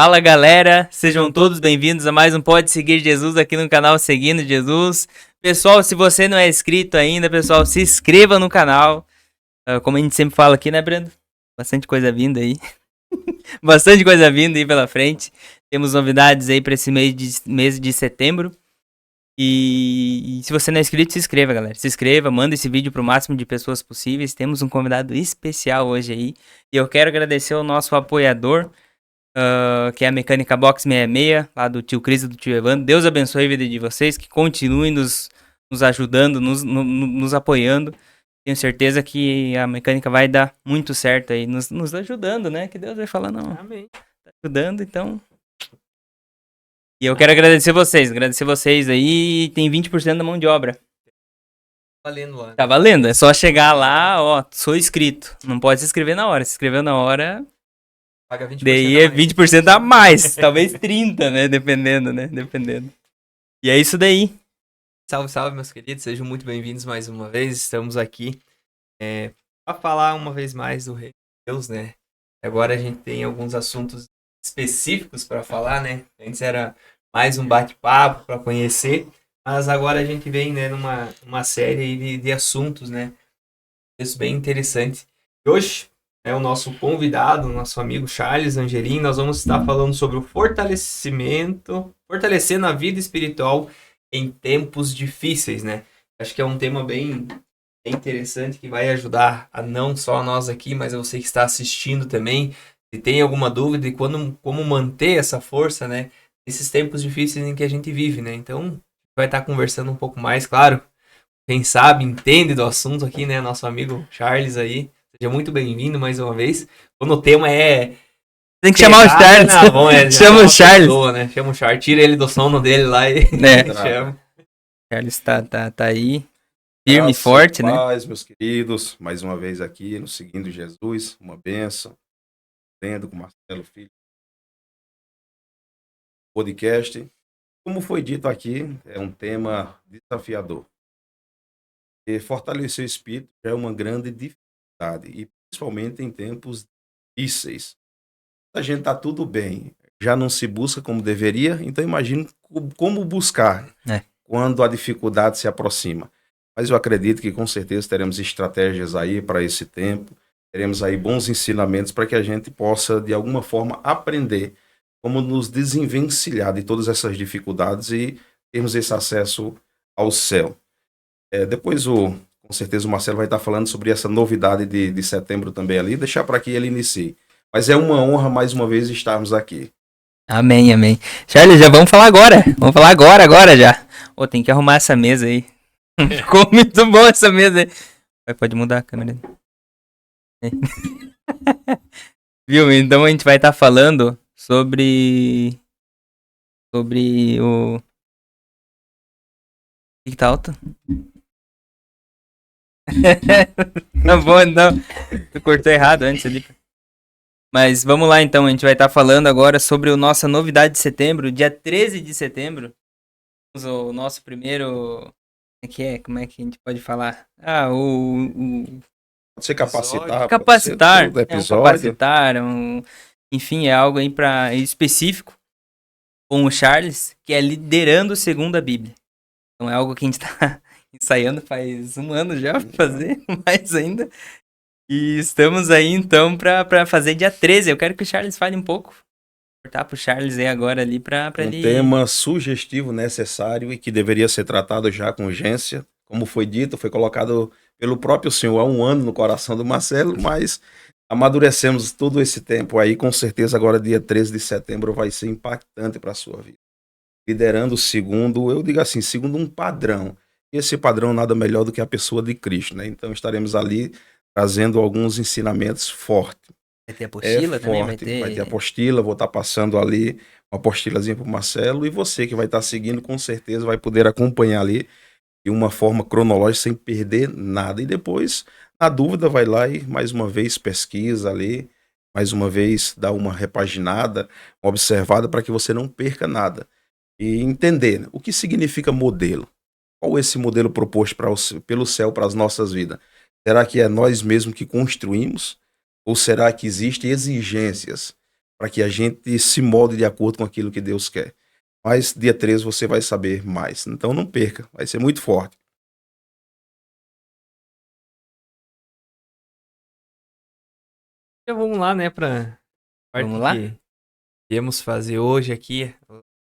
Fala galera, sejam todos bem-vindos a mais um Pode Seguir Jesus aqui no canal Seguindo Jesus. Pessoal, se você não é inscrito ainda, pessoal, se inscreva no canal. Como a gente sempre fala aqui, né, Brando? Bastante coisa vindo aí. Bastante coisa vindo aí pela frente. Temos novidades aí para esse mês de setembro. E se você não é inscrito, se inscreva, galera. Se inscreva, manda esse vídeo pro máximo de pessoas possíveis. Temos um convidado especial hoje aí. E eu quero agradecer ao nosso apoiador, que é a Mecânica Box 66, lá do tio Cris e do tio Evandro. Deus abençoe a vida de vocês, que continuem nos ajudando, nos apoiando. Tenho certeza que a mecânica vai dar muito certo aí, nos ajudando, né? Que Deus vai falar, não. Amém. Tá ajudando, então. E eu quero agradecer vocês aí. Tem 20% da mão de obra. Valendo lá. Tá valendo, é só chegar lá, ó, sou inscrito. Não pode se inscrever na hora. Se inscreveu na hora, Paga 20% daí a é mais. 20% a mais, talvez 30%, né? Dependendo, né? Dependendo. E é isso daí. Salve, salve, meus queridos. Sejam muito bem-vindos mais uma vez. Estamos aqui para falar uma vez mais do Reino de Deus, né? Agora a gente tem alguns assuntos específicos para falar, né? Antes era mais um bate-papo para conhecer, mas agora a gente vem, né, numa série aí de assuntos, né? Isso bem interessante. E hoje é o nosso convidado, nosso amigo Charles Angelim. Nós vamos estar falando sobre o fortalecendo a vida espiritual em tempos difíceis, né? Acho que é um tema bem interessante que vai ajudar a não só nós aqui, mas a você que está assistindo também. Se tem alguma dúvida de como manter essa força, né? Nesses tempos difíceis em que a gente vive, né? Então, vai estar conversando um pouco mais, claro. Quem sabe, entende do assunto aqui, né? Nosso amigo Charles aí. Seja muito bem-vindo mais uma vez. Quando o tema é... Tem que chamar o Charles. Não, bom, Chama o Charles. Pessoa, né? Chama o Charles. Tira ele do sono dele lá e chama. Charles tá aí. Firme e forte, né? Paz, meus queridos, mais uma vez aqui no Seguindo Jesus, uma bênção, lendo com Marcelo Filho, podcast. Como foi dito aqui, é um tema desafiador. E fortalecer o espírito é uma grande dificuldade, e principalmente em tempos difíceis. A gente tá tudo bem, já não se busca como deveria, então imagine como buscar quando a dificuldade se aproxima. Mas eu acredito que com certeza teremos estratégias aí para esse tempo, teremos aí bons ensinamentos para que a gente possa, de alguma forma, aprender como nos desenvencilhar de todas essas dificuldades e termos esse acesso ao céu. Depois, com certeza, o Marcelo vai estar falando sobre essa novidade de setembro também ali, deixar para que ele inicie. Mas é uma honra, mais uma vez, estarmos aqui. Amém, amém. Charles, já vamos falar agora. Vamos falar agora já. Tem que arrumar essa mesa aí. Ficou muito bom essa mesa aí. Pode mudar a câmera. Viu? Então a gente vai estar falando sobre o... que tá alto? Tá bom, não. Tu cortou errado antes ali. Mas vamos lá então, a gente vai estar falando agora sobre a nossa novidade de setembro, dia 13 de setembro. O nosso primeiro... Como é que a gente pode falar? Pode ser capacitar. Capacitar. Pode ser episódio. Enfim, é algo aí específico com o Charles, que é liderando segundo a Bíblia. Então é algo que a gente tá ensaiando faz um ano já pra fazer, mais ainda. E estamos aí então pra fazer dia 13. Eu quero que o Charles fale um pouco. Cortar pro Charles aí agora ali pra ele... Um tema sugestivo, necessário e que deveria ser tratado já com urgência. Como foi dito, foi colocado pelo próprio Senhor há um ano no coração do Marcelo, mas amadurecemos todo esse tempo aí. Com certeza agora dia 13 de setembro vai ser impactante para a sua vida. Liderando segundo, eu digo assim, segundo um padrão. E esse padrão nada melhor do que a pessoa de Cristo, né? Então estaremos ali trazendo alguns ensinamentos fortes. Vai ter apostila também? Vai ter apostila, vou estar passando ali uma apostilazinha para o Marcelo, e você que vai estar seguindo com certeza vai poder acompanhar ali de uma forma cronológica sem perder nada. E depois, na dúvida, vai lá e mais uma vez pesquisa ali, mais uma vez dá uma repaginada, uma observada para que você não perca nada. E entender o que significa modelo. Qual é esse modelo proposto pelo céu para as nossas vidas? Será que é nós mesmos que construímos? Ou será que existem exigências para que a gente se molde de acordo com aquilo que Deus quer. Mas dia 13 você vai saber mais. Então não perca, vai ser muito forte. Então vamos lá, né, pra parte Vamos lá? que iremos fazer hoje aqui,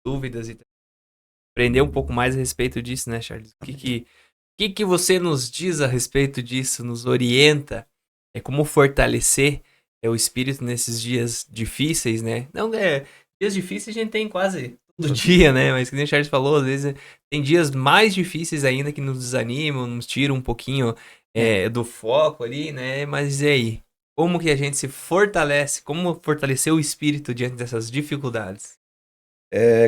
dúvidas e aprender um pouco mais a respeito disso, né, Charles? O que você nos diz a respeito disso, nos orienta, como fortalecer o espírito nesses dias difíceis, né? Não, dias difíceis a gente tem quase todo dia, né? Mas que nem o Charles falou, às vezes tem dias mais difíceis ainda que nos desanimam, nos tiram um pouquinho do foco ali, né? Mas e aí? Como que a gente se fortalece? Como fortalecer o espírito diante dessas dificuldades?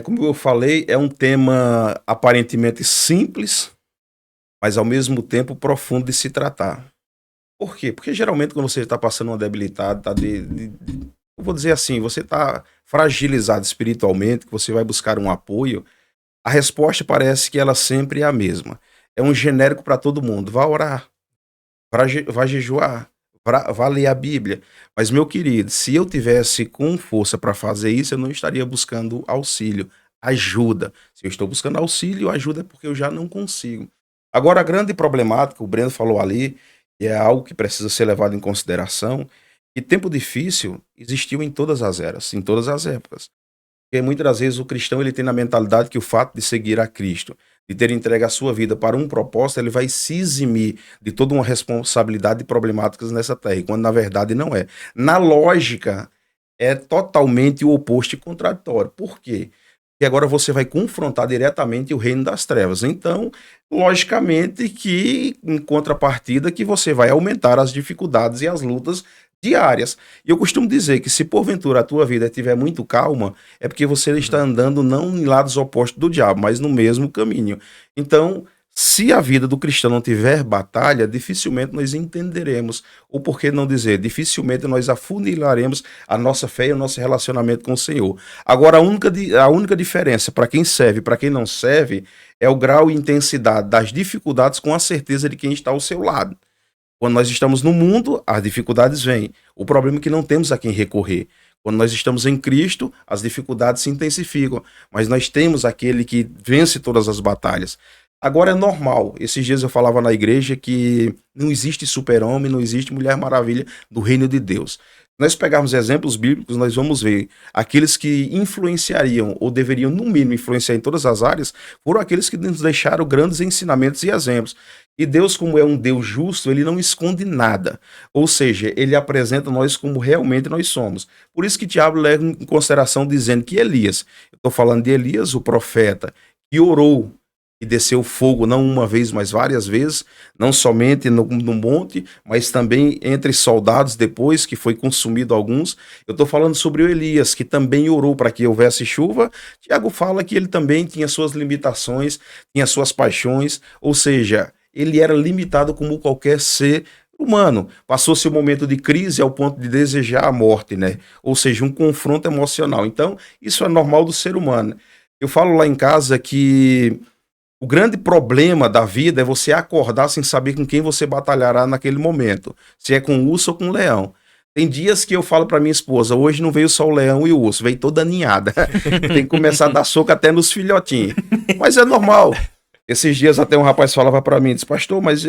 Como eu falei, é um tema aparentemente simples, mas ao mesmo tempo profundo de se tratar. Por quê? Porque geralmente quando você está passando uma debilidade, eu vou dizer assim, você está fragilizado espiritualmente, que você vai buscar um apoio, a resposta parece que ela sempre é a mesma. É um genérico para todo mundo. Vá orar, vá jejuar, vá ler a Bíblia. Mas, meu querido, se eu tivesse com força para fazer isso, eu não estaria buscando auxílio, ajuda. Se eu estou buscando auxílio, ajuda é porque eu já não consigo. Agora, a grande problemática, o Breno falou ali, e é algo que precisa ser levado em consideração, que tempo difícil existiu em todas as eras, em todas as épocas. Porque muitas das vezes o cristão ele tem na mentalidade que o fato de seguir a Cristo, de ter entregue a sua vida para um propósito, ele vai se eximir de toda uma responsabilidade de problemáticas nessa terra, quando na verdade não é. Na lógica, é totalmente o oposto e contraditório. Por quê? Porque agora você vai confrontar diretamente o reino das trevas. Então, logicamente que, em contrapartida, que você vai aumentar as dificuldades e as lutas diárias. E eu costumo dizer que se porventura a tua vida estiver muito calma, é porque você está andando não em lados opostos do diabo, mas no mesmo caminho. Então, se a vida do cristão não tiver batalha, dificilmente nós entenderemos, ou por que não dizer, dificilmente nós afunilaremos a nossa fé e o nosso relacionamento com o Senhor. Agora, a única diferença para quem serve e para quem não serve é o grau e intensidade das dificuldades com a certeza de quem está ao seu lado. Quando nós estamos no mundo, as dificuldades vêm. O problema é que não temos a quem recorrer. Quando nós estamos em Cristo, as dificuldades se intensificam, mas nós temos aquele que vence todas as batalhas. Agora é normal. Esses dias eu falava na igreja que não existe super-homem, não existe Mulher Maravilha do reino de Deus. Se nós pegarmos exemplos bíblicos, nós vamos ver aqueles que influenciariam, ou deveriam no mínimo influenciar em todas as áreas, foram aqueles que nos deixaram grandes ensinamentos e exemplos. E Deus, como é um Deus justo, ele não esconde nada. Ou seja, ele apresenta nós como realmente nós somos. Por isso que Tiago leva em consideração dizendo que Elias, eu estou falando de Elias, o profeta, que orou e desceu fogo não uma vez, mas várias vezes, não somente no monte, mas também entre soldados depois que foi consumido alguns. Eu estou falando sobre o Elias, que também orou para que houvesse chuva. Tiago fala que ele também tinha suas limitações, tinha suas paixões, ou seja, ele era limitado como qualquer ser humano. Passou-se um momento de crise ao ponto de desejar a morte, né? Ou seja, um confronto emocional. Então, isso é normal do ser humano. Eu falo lá em casa que o grande problema da vida é você acordar sem saber com quem você batalhará naquele momento. Se é com o urso ou com o leão. Tem dias que eu falo para minha esposa, hoje não veio só o leão e o urso, veio toda aninhada. Tem que começar a dar soco até nos filhotinhos. Mas é normal. Esses dias até um rapaz falava para mim, disse, pastor, mas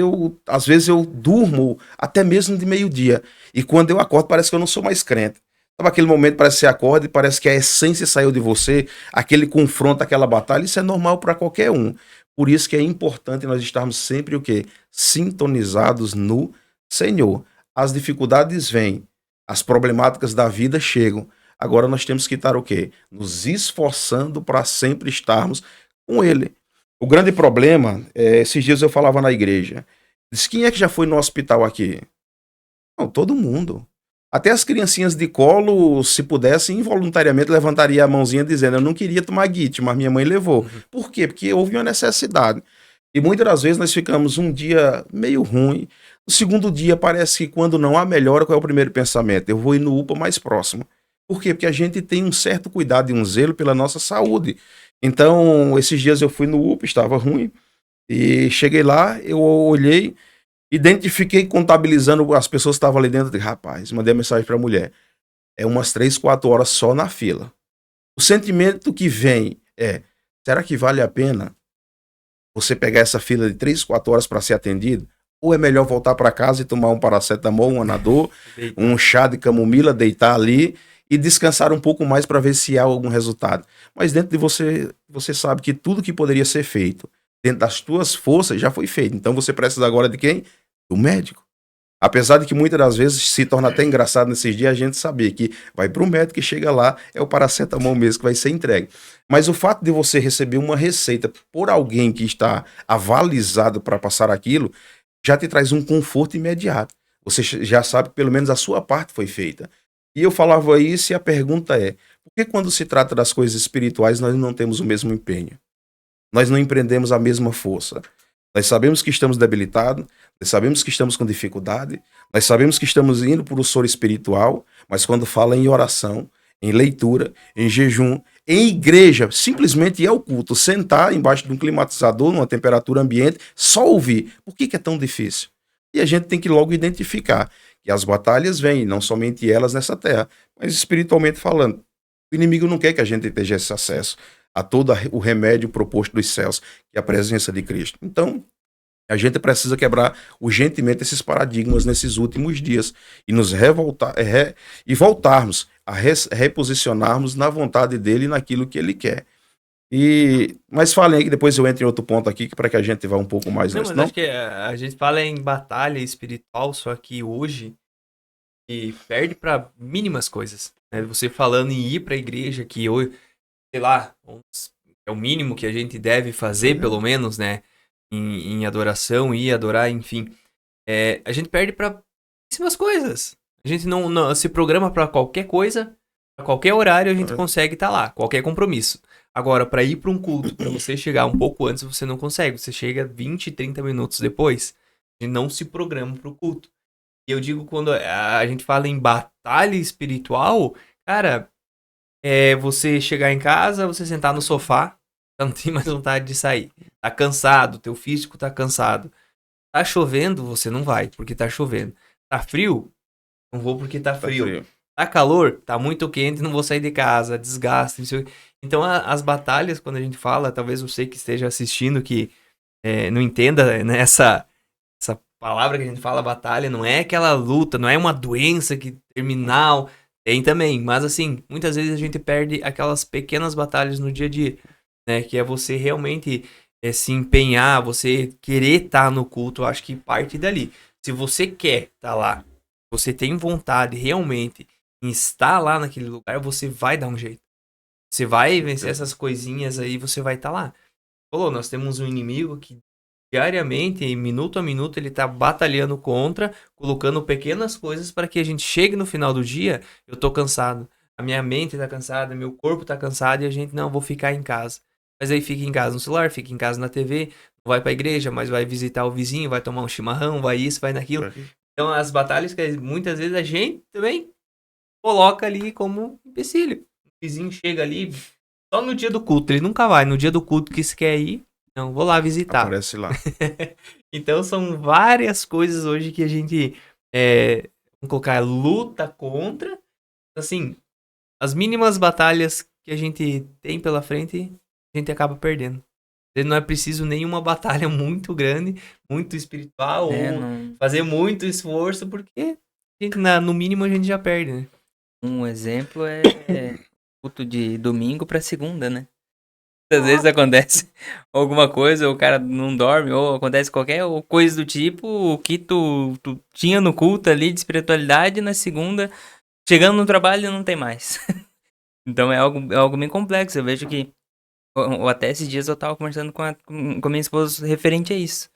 às vezes eu durmo até mesmo de meio-dia. E quando eu acordo parece que eu não sou mais crente. Sabe aquele momento parece que você acorda e parece que a essência saiu de você, aquele confronto, aquela batalha, isso é normal para qualquer um. Por isso que é importante nós estarmos sempre o quê? Sintonizados no Senhor. As dificuldades vêm, as problemáticas da vida chegam. Agora nós temos que estar o quê? Nos esforçando para sempre estarmos com Ele. O grande problema, esses dias eu falava na igreja, disse, quem é que já foi no hospital aqui? Não, todo mundo. Até as criancinhas de colo, se pudessem, involuntariamente levantaria a mãozinha dizendo, eu não queria tomar guite, mas minha mãe levou. Por quê? Porque houve uma necessidade. E muitas das vezes nós ficamos um dia meio ruim, no segundo dia parece que quando não há melhora, qual é o primeiro pensamento? Eu vou ir no UPA mais próximo. Por quê? Porque a gente tem um certo cuidado e um zelo pela nossa saúde. Então, esses dias eu fui no UPA, estava ruim, e cheguei lá, eu olhei, identifiquei contabilizando as pessoas que estavam ali dentro, rapaz, mandei uma mensagem para a mulher, é umas 3, 4 horas só na fila. O sentimento que vem é, será que vale a pena você pegar essa fila de 3, 4 horas para ser atendido? Ou é melhor voltar para casa e tomar um paracetamol, um anador, um chá de camomila, deitar ali e descansar um pouco mais para ver se há algum resultado. Mas dentro de você, você sabe que tudo que poderia ser feito, dentro das tuas forças, já foi feito. Então você precisa agora de quem? Do médico. Apesar de que muitas das vezes se torna até engraçado nesses dias a gente saber que vai para o médico e chega lá, é o paracetamol mesmo que vai ser entregue. Mas o fato de você receber uma receita por alguém que está avalizado para passar aquilo, já te traz um conforto imediato. Você já sabe que pelo menos a sua parte foi feita. E eu falava isso e a pergunta é, por que quando se trata das coisas espirituais nós não temos o mesmo empenho? Nós não empreendemos a mesma força. Nós sabemos que estamos debilitados, nós sabemos que estamos com dificuldade, nós sabemos que estamos indo por um soro espiritual, mas quando fala em oração, em leitura, em jejum, em igreja, simplesmente ir ao culto, sentar embaixo de um climatizador, numa temperatura ambiente, só ouvir. Por que é tão difícil? E a gente tem que logo identificar que as batalhas vêm, não somente elas nessa terra, mas espiritualmente falando. O inimigo não quer que a gente esteja esse acesso a todo o remédio proposto dos céus, que é a presença de Cristo. Então, a gente precisa quebrar urgentemente esses paradigmas nesses últimos dias e nos e voltarmos a reposicionarmos na vontade dele e naquilo que ele quer. Mas falem aí que depois eu entro em outro ponto aqui para que a gente vá um pouco mais Não, nesse. mas acho que a gente fala em batalha espiritual, só que hoje e perde para mínimas coisas. Né? Você falando em ir para a igreja, que hoje, sei lá, é o mínimo que a gente deve fazer, pelo menos, né? Em adoração, ir adorar, enfim. A gente perde para pouquíssimas coisas. A gente não se programa para qualquer coisa, para qualquer horário a gente consegue estar lá, qualquer compromisso. Agora, para ir para um culto, para você chegar um pouco antes, você não consegue. Você chega 20, 30 minutos depois. A gente não se programa para o culto. E eu digo, quando a gente fala em batalha espiritual, cara, você chegar em casa, você sentar no sofá, não tem mais vontade de sair. Tá cansado, teu físico tá cansado. Tá chovendo, você não vai, porque tá chovendo. Tá frio? Não vou porque tá frio. Tá calor? Tá muito quente, não vou sair de casa, desgaste. Então, as batalhas, quando a gente fala, talvez você que esteja assistindo, que não entenda, né, essa palavra que a gente fala, batalha, não é aquela luta, não é uma doença terminal. Tem também, mas assim, muitas vezes a gente perde aquelas pequenas batalhas no dia a dia, né? Que é você realmente se empenhar, você querer estar no culto, eu acho que parte dali. Se você quer estar lá, você tem vontade realmente em estar lá naquele lugar, você vai dar um jeito. Você vai vencer essas coisinhas aí, você vai estar lá. Falou, nós temos um inimigo que diariamente, minuto a minuto, ele tá batalhando contra, colocando pequenas coisas para que a gente chegue no final do dia, eu tô cansado, a minha mente tá cansada, meu corpo tá cansado e a gente, não, vou ficar em casa. Mas aí fica em casa no celular, fica em casa na TV, não vai pra igreja, mas vai visitar o vizinho, vai tomar um chimarrão, vai isso, vai naquilo. Então as batalhas que muitas vezes a gente também coloca ali como empecilho. O vizinho chega ali só no dia do culto, ele nunca vai, no dia do culto que se quer ir, não, vou lá visitar. Aparece lá. Então são várias coisas hoje que a gente, vamos colocar, luta contra. Assim, as mínimas batalhas que a gente tem pela frente, a gente acaba perdendo. Não é preciso nenhuma batalha muito grande, muito espiritual, ou fazer muito esforço, porque no mínimo a gente já perde, né? Um exemplo é culto de domingo pra segunda, né? Às vezes acontece alguma coisa, o cara não dorme, ou acontece qualquer coisa do tipo, o que tu tinha no culto ali de espiritualidade, na segunda, chegando no trabalho, não tem mais. Então é algo bem complexo. Eu vejo que, ou até esses dias eu tava conversando com a minha esposa referente a isso.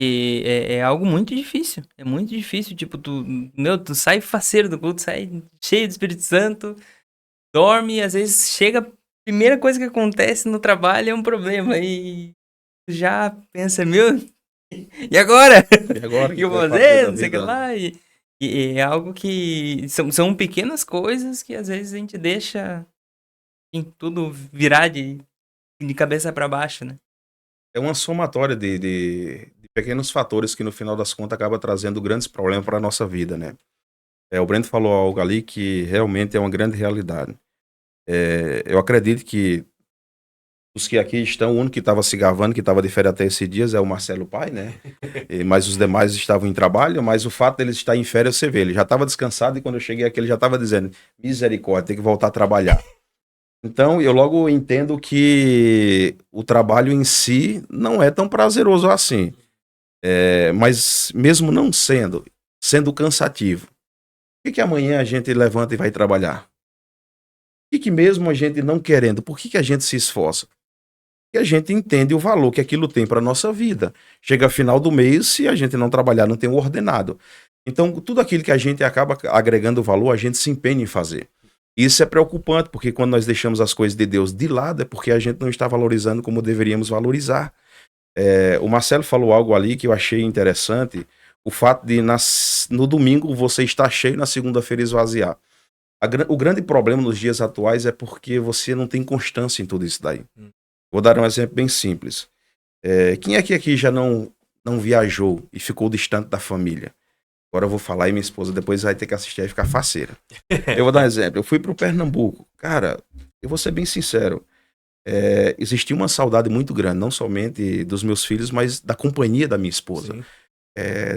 E é algo muito difícil. É muito difícil, tipo, tu sai faceiro do culto, sai cheio do Espírito Santo, dorme, às vezes chega... Primeira coisa que acontece no trabalho é um problema. E já pensa, e agora? E agora? O que eu vou fazer? Não sei o que lá. E é algo que... São pequenas coisas que às vezes a gente deixa tudo virar de cabeça para baixo, né? É uma somatória de pequenos fatores que no final das contas acaba trazendo grandes problemas para a nossa vida, né? O Breno falou algo ali que realmente é uma grande realidade. Eu acredito que os que aqui estão, o único que estava se gravando, que estava de férias até esses dias, é o Marcelo Pai, né? Mas os demais estavam em trabalho, mas o fato dele estar em férias, você vê, ele já estava descansado e quando eu cheguei aqui ele já estava dizendo, misericórdia, tem que voltar a trabalhar. Então, eu logo entendo que o trabalho em si não é tão prazeroso assim. Mas mesmo não sendo cansativo, por que amanhã a gente levanta e vai trabalhar? Por que mesmo a gente não querendo, por que a gente se esforça? Porque a gente entende o valor que aquilo tem para a nossa vida. Chega final do mês, se a gente não trabalhar, não tem o ordenado. Então, tudo aquilo que a gente acaba agregando valor, a gente se empenha em fazer. Isso é preocupante, porque quando nós deixamos as coisas de Deus de lado, é porque a gente não está valorizando como deveríamos valorizar. O Marcelo falou algo ali que eu achei interessante, o fato de no domingo você estar cheio, na segunda-feira esvaziar. O grande problema nos dias atuais é porque você não tem constância em tudo isso daí. Vou dar um exemplo bem simples. Quem é que aqui já não viajou e ficou distante da família? Agora eu vou falar e minha esposa depois vai ter que assistir e ficar faceira. Eu vou dar um exemplo. Eu fui pro Pernambuco. Cara, eu vou ser bem sincero. Existia uma saudade muito grande, não somente dos meus filhos, mas da companhia da minha esposa.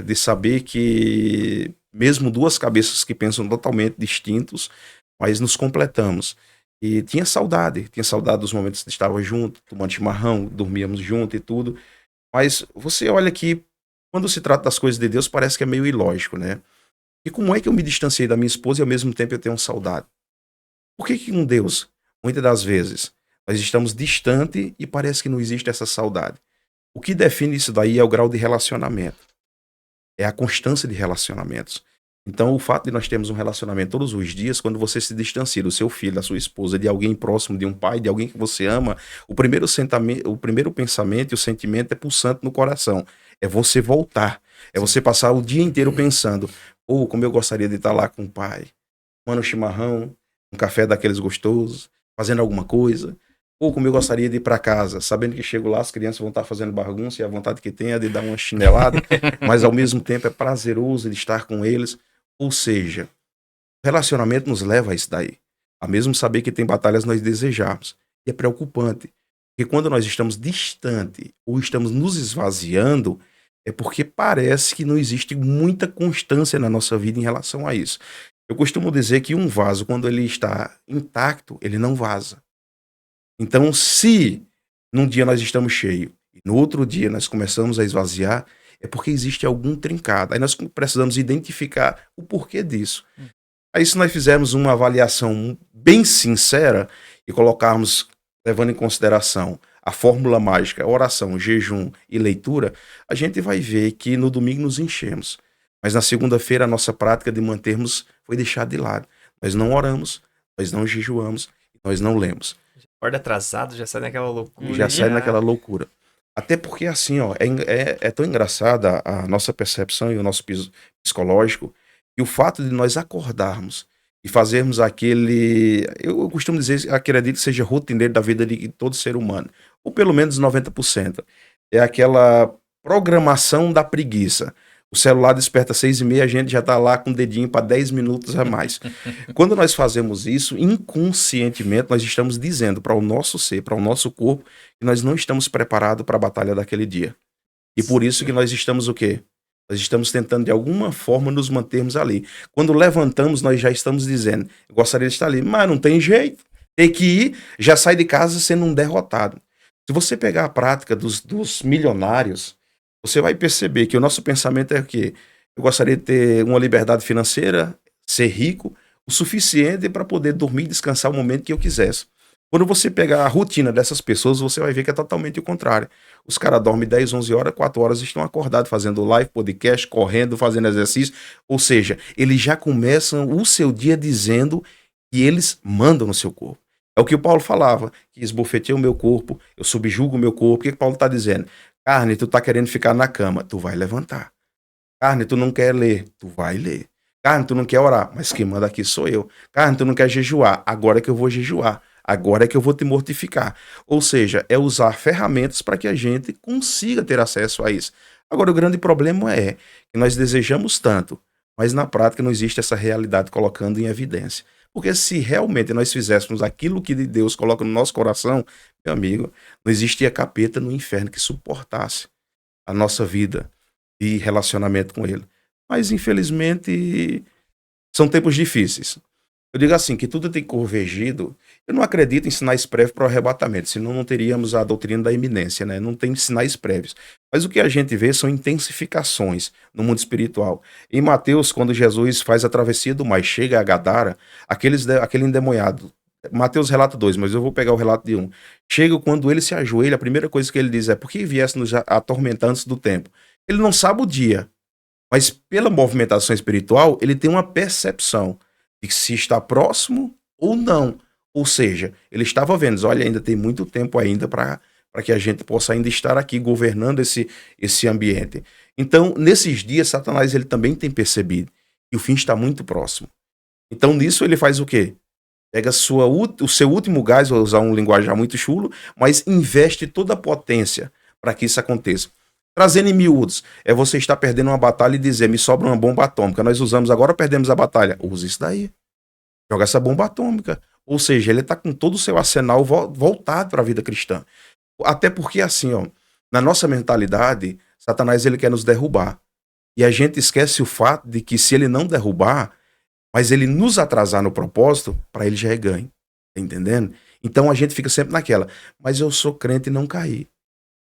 De saber que, mesmo duas cabeças que pensam totalmente distintos, mas nos completamos. E tinha saudade dos momentos que estava junto, tomando chimarrão, dormíamos junto e tudo. Mas você olha que, quando se trata das coisas de Deus, parece que é meio ilógico, né? E como é que eu me distanciei da minha esposa e ao mesmo tempo eu tenho saudade? Por que um Deus, muitas das vezes, nós estamos distante e parece que não existe essa saudade? O que define isso daí é o grau de relacionamento. É a constância de relacionamentos. Então, o fato de nós termos um relacionamento todos os dias, quando você se distancia do seu filho, da sua esposa, de alguém próximo, de um pai, de alguém que você ama, o primeiro pensamento e o sentimento é pulsante no coração. É você voltar. É você passar o dia inteiro pensando, como eu gostaria de estar lá com o pai, tomando um chimarrão, um café daqueles gostosos, fazendo alguma coisa. Como eu gostaria de ir para casa, sabendo que chego lá, as crianças vão estar fazendo bagunça e a vontade que tem é de dar uma chinelada, mas ao mesmo tempo é prazeroso de estar com eles. Ou seja, o relacionamento nos leva a isso daí. A mesmo saber que tem batalhas nós desejamos. E é preocupante. Porque quando nós estamos distante ou estamos nos esvaziando, é porque parece que não existe muita constância na nossa vida em relação a isso. Eu costumo dizer que um vaso, quando ele está intacto, ele não vaza. Então, se num dia nós estamos cheios e no outro dia nós começamos a esvaziar, é porque existe algum trincado. Aí nós precisamos identificar o porquê disso. Aí, se nós fizermos uma avaliação bem sincera e colocarmos, levando em consideração a fórmula mágica, oração, jejum e leitura, a gente vai ver que no domingo nos enchemos. Mas na segunda-feira a nossa prática de mantermos foi deixada de lado. Nós não oramos, nós não jejuamos, nós não lemos. Acorda atrasado, já sai naquela loucura. Já sai naquela loucura. Até porque, assim, é tão engraçada a nossa percepção e o nosso psicológico, e o fato de nós acordarmos e fazermos aquele... Eu costumo dizer, acredito que seja rotineiro da vida de todo ser humano, ou pelo menos 90%. É aquela programação da preguiça. O celular desperta às 6h30, a gente já está lá com o dedinho para 10 minutos a mais. Quando nós fazemos isso, inconscientemente, nós estamos dizendo para o nosso ser, para o nosso corpo, que nós não estamos preparados para a batalha daquele dia. E por isso que nós estamos o quê? Nós estamos tentando, de alguma forma, nos mantermos ali. Quando levantamos, nós já estamos dizendo, eu gostaria de estar ali, mas não tem jeito. Tem que ir, já sai de casa sendo um derrotado. Se você pegar a prática dos milionários, você vai perceber que o nosso pensamento é que eu gostaria de ter uma liberdade financeira, ser rico, o suficiente para poder dormir e descansar o momento que eu quisesse. Quando você pegar a rotina dessas pessoas, você vai ver que é totalmente o contrário. Os caras dormem 10, 11 horas, 4 horas estão acordados, fazendo live, podcast, correndo, fazendo exercício. Ou seja, eles já começam o seu dia dizendo que eles mandam no seu corpo. É o que o Paulo falava, que esbofeteia o meu corpo, eu subjugo o meu corpo. O que o Paulo está dizendo? Carne, tu tá querendo ficar na cama, tu vai levantar. Carne, tu não quer ler, tu vai ler. Carne, tu não quer orar, mas quem manda aqui sou eu. Carne, tu não quer jejuar, agora é que eu vou jejuar. Agora é que eu vou te mortificar. Ou seja, é usar ferramentas para que a gente consiga ter acesso a isso. Agora, o grande problema é que nós desejamos tanto, mas na prática não existe essa realidade colocando em evidência. Porque se realmente nós fizéssemos aquilo que Deus coloca no nosso coração, meu amigo, não existia capeta no inferno que suportasse a nossa vida e relacionamento com ele. Mas, infelizmente, são tempos difíceis. Eu digo assim, que tudo tem convergido. Eu não acredito em sinais prévios para o arrebatamento, senão não teríamos a doutrina da iminência, né? Não tem sinais prévios. Mas o que a gente vê são intensificações no mundo espiritual. Em Mateus, quando Jesus faz a travessia do mar, chega a Gadara, aquele endemoniado, Mateus relata 2, mas eu vou pegar o relato de 1. Chega quando ele se ajoelha, a primeira coisa que ele diz é: por que viesse nos atormentar antes do tempo? Ele não sabe o dia, mas pela movimentação espiritual, ele tem uma percepção de se está próximo ou não. Ou seja, ele estava vendo, olha, ainda tem muito tempo ainda para que a gente possa ainda estar aqui governando esse ambiente. Então, nesses dias, Satanás ele também tem percebido que o fim está muito próximo. Então, nisso ele faz o quê? Pega o seu último gás, vou usar um linguajar muito chulo, mas investe toda a potência para que isso aconteça. Trazendo em miúdos, é você estar perdendo uma batalha e dizer, me sobra uma bomba atômica, nós usamos agora, perdemos a batalha. Use isso daí. Joga essa bomba atômica. Ou seja, ele está com todo o seu arsenal voltado para a vida cristã. Até porque, assim, ó, na nossa mentalidade, Satanás ele quer nos derrubar. E a gente esquece o fato de que se ele não derrubar, mas ele nos atrasar no propósito, para ele já é ganho. Tá entendendo? Então a gente fica sempre naquela, mas eu sou crente e não caí.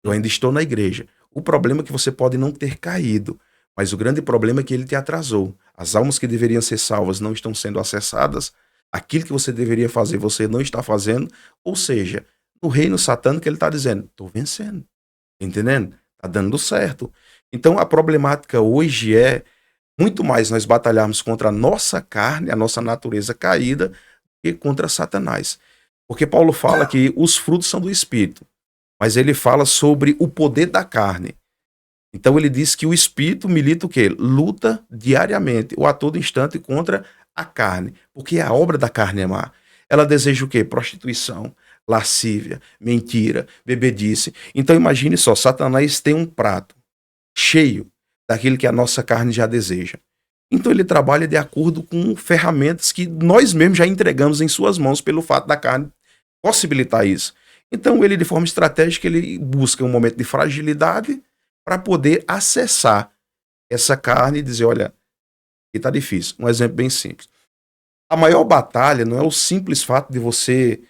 Eu ainda estou na igreja. O problema é que você pode não ter caído, mas o grande problema é que ele te atrasou. As almas que deveriam ser salvas não estão sendo acessadas. Aquilo que você deveria fazer, você não está fazendo. Ou seja, no reino satânico ele está dizendo, estou vencendo. Tá entendendo? Está dando certo. Então a problemática hoje é muito mais nós batalharmos contra a nossa carne, a nossa natureza caída, que contra Satanás. Porque Paulo fala que os frutos são do Espírito, mas ele fala sobre o poder da carne. Então ele diz que o Espírito milita o quê? Luta diariamente, ou a todo instante, contra a carne. Porque a obra da carne é má. Ela deseja o quê? Prostituição, lascívia, mentira, bebedice. Então imagine só, Satanás tem um prato cheio daquilo que a nossa carne já deseja. Então ele trabalha de acordo com ferramentas que nós mesmos já entregamos em suas mãos pelo fato da carne possibilitar isso. Então ele, de forma estratégica, ele busca um momento de fragilidade para poder acessar essa carne e dizer, olha, aqui tá difícil. Um exemplo bem simples. A maior batalha não é o simples fato de você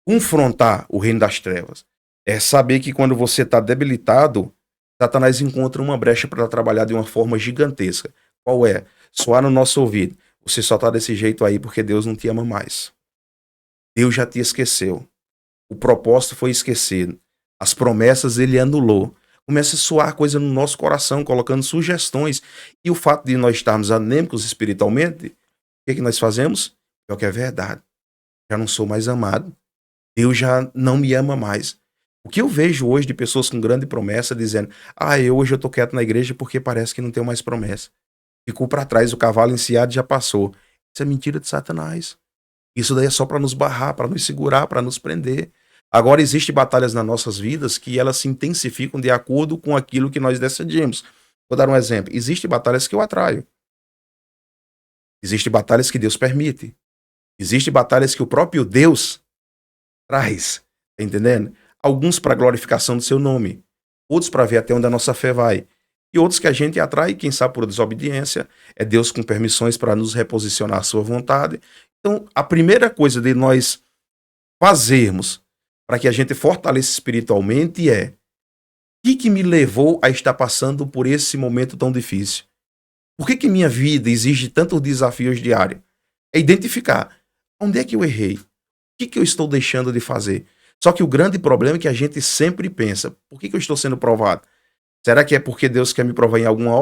confrontar o reino das trevas. É saber que quando você está debilitado, Satanás encontra uma brecha para trabalhar de uma forma gigantesca. Qual é? Soar no nosso ouvido. Você só está desse jeito aí porque Deus não te ama mais. Deus já te esqueceu. O propósito foi esquecido. As promessas ele anulou. Começa a soar coisa no nosso coração, colocando sugestões. E o fato de nós estarmos anêmicos espiritualmente, o que nós fazemos? É o que é verdade. Já não sou mais amado. Deus já não me ama mais. O que eu vejo hoje de pessoas com grande promessa dizendo, hoje eu tô quieto na igreja porque parece que não tenho mais promessa. Ficou para trás, o cavalo enciado já passou. Isso é mentira de Satanás. Isso daí é só para nos barrar, para nos segurar, para nos prender. Agora existem batalhas nas nossas vidas que elas se intensificam de acordo com aquilo que nós decidimos. Vou dar um exemplo. Existem batalhas que eu atraio. Existem batalhas que Deus permite. Existem batalhas que o próprio Deus traz. Tá entendendo? Alguns para glorificação do seu nome. Outros para ver até onde a nossa fé vai. E outros que a gente atrai, quem sabe por desobediência. É Deus com permissões para nos reposicionar à sua vontade. Então, a primeira coisa de nós fazermos para que a gente fortaleça espiritualmente é o que me levou a estar passando por esse momento tão difícil? Por que minha vida exige tantos desafios diários? É identificar onde é que eu errei? O que eu estou deixando de fazer? Só que o grande problema é que a gente sempre pensa, por que eu estou sendo provado? Será que é porque Deus quer me provar em alguma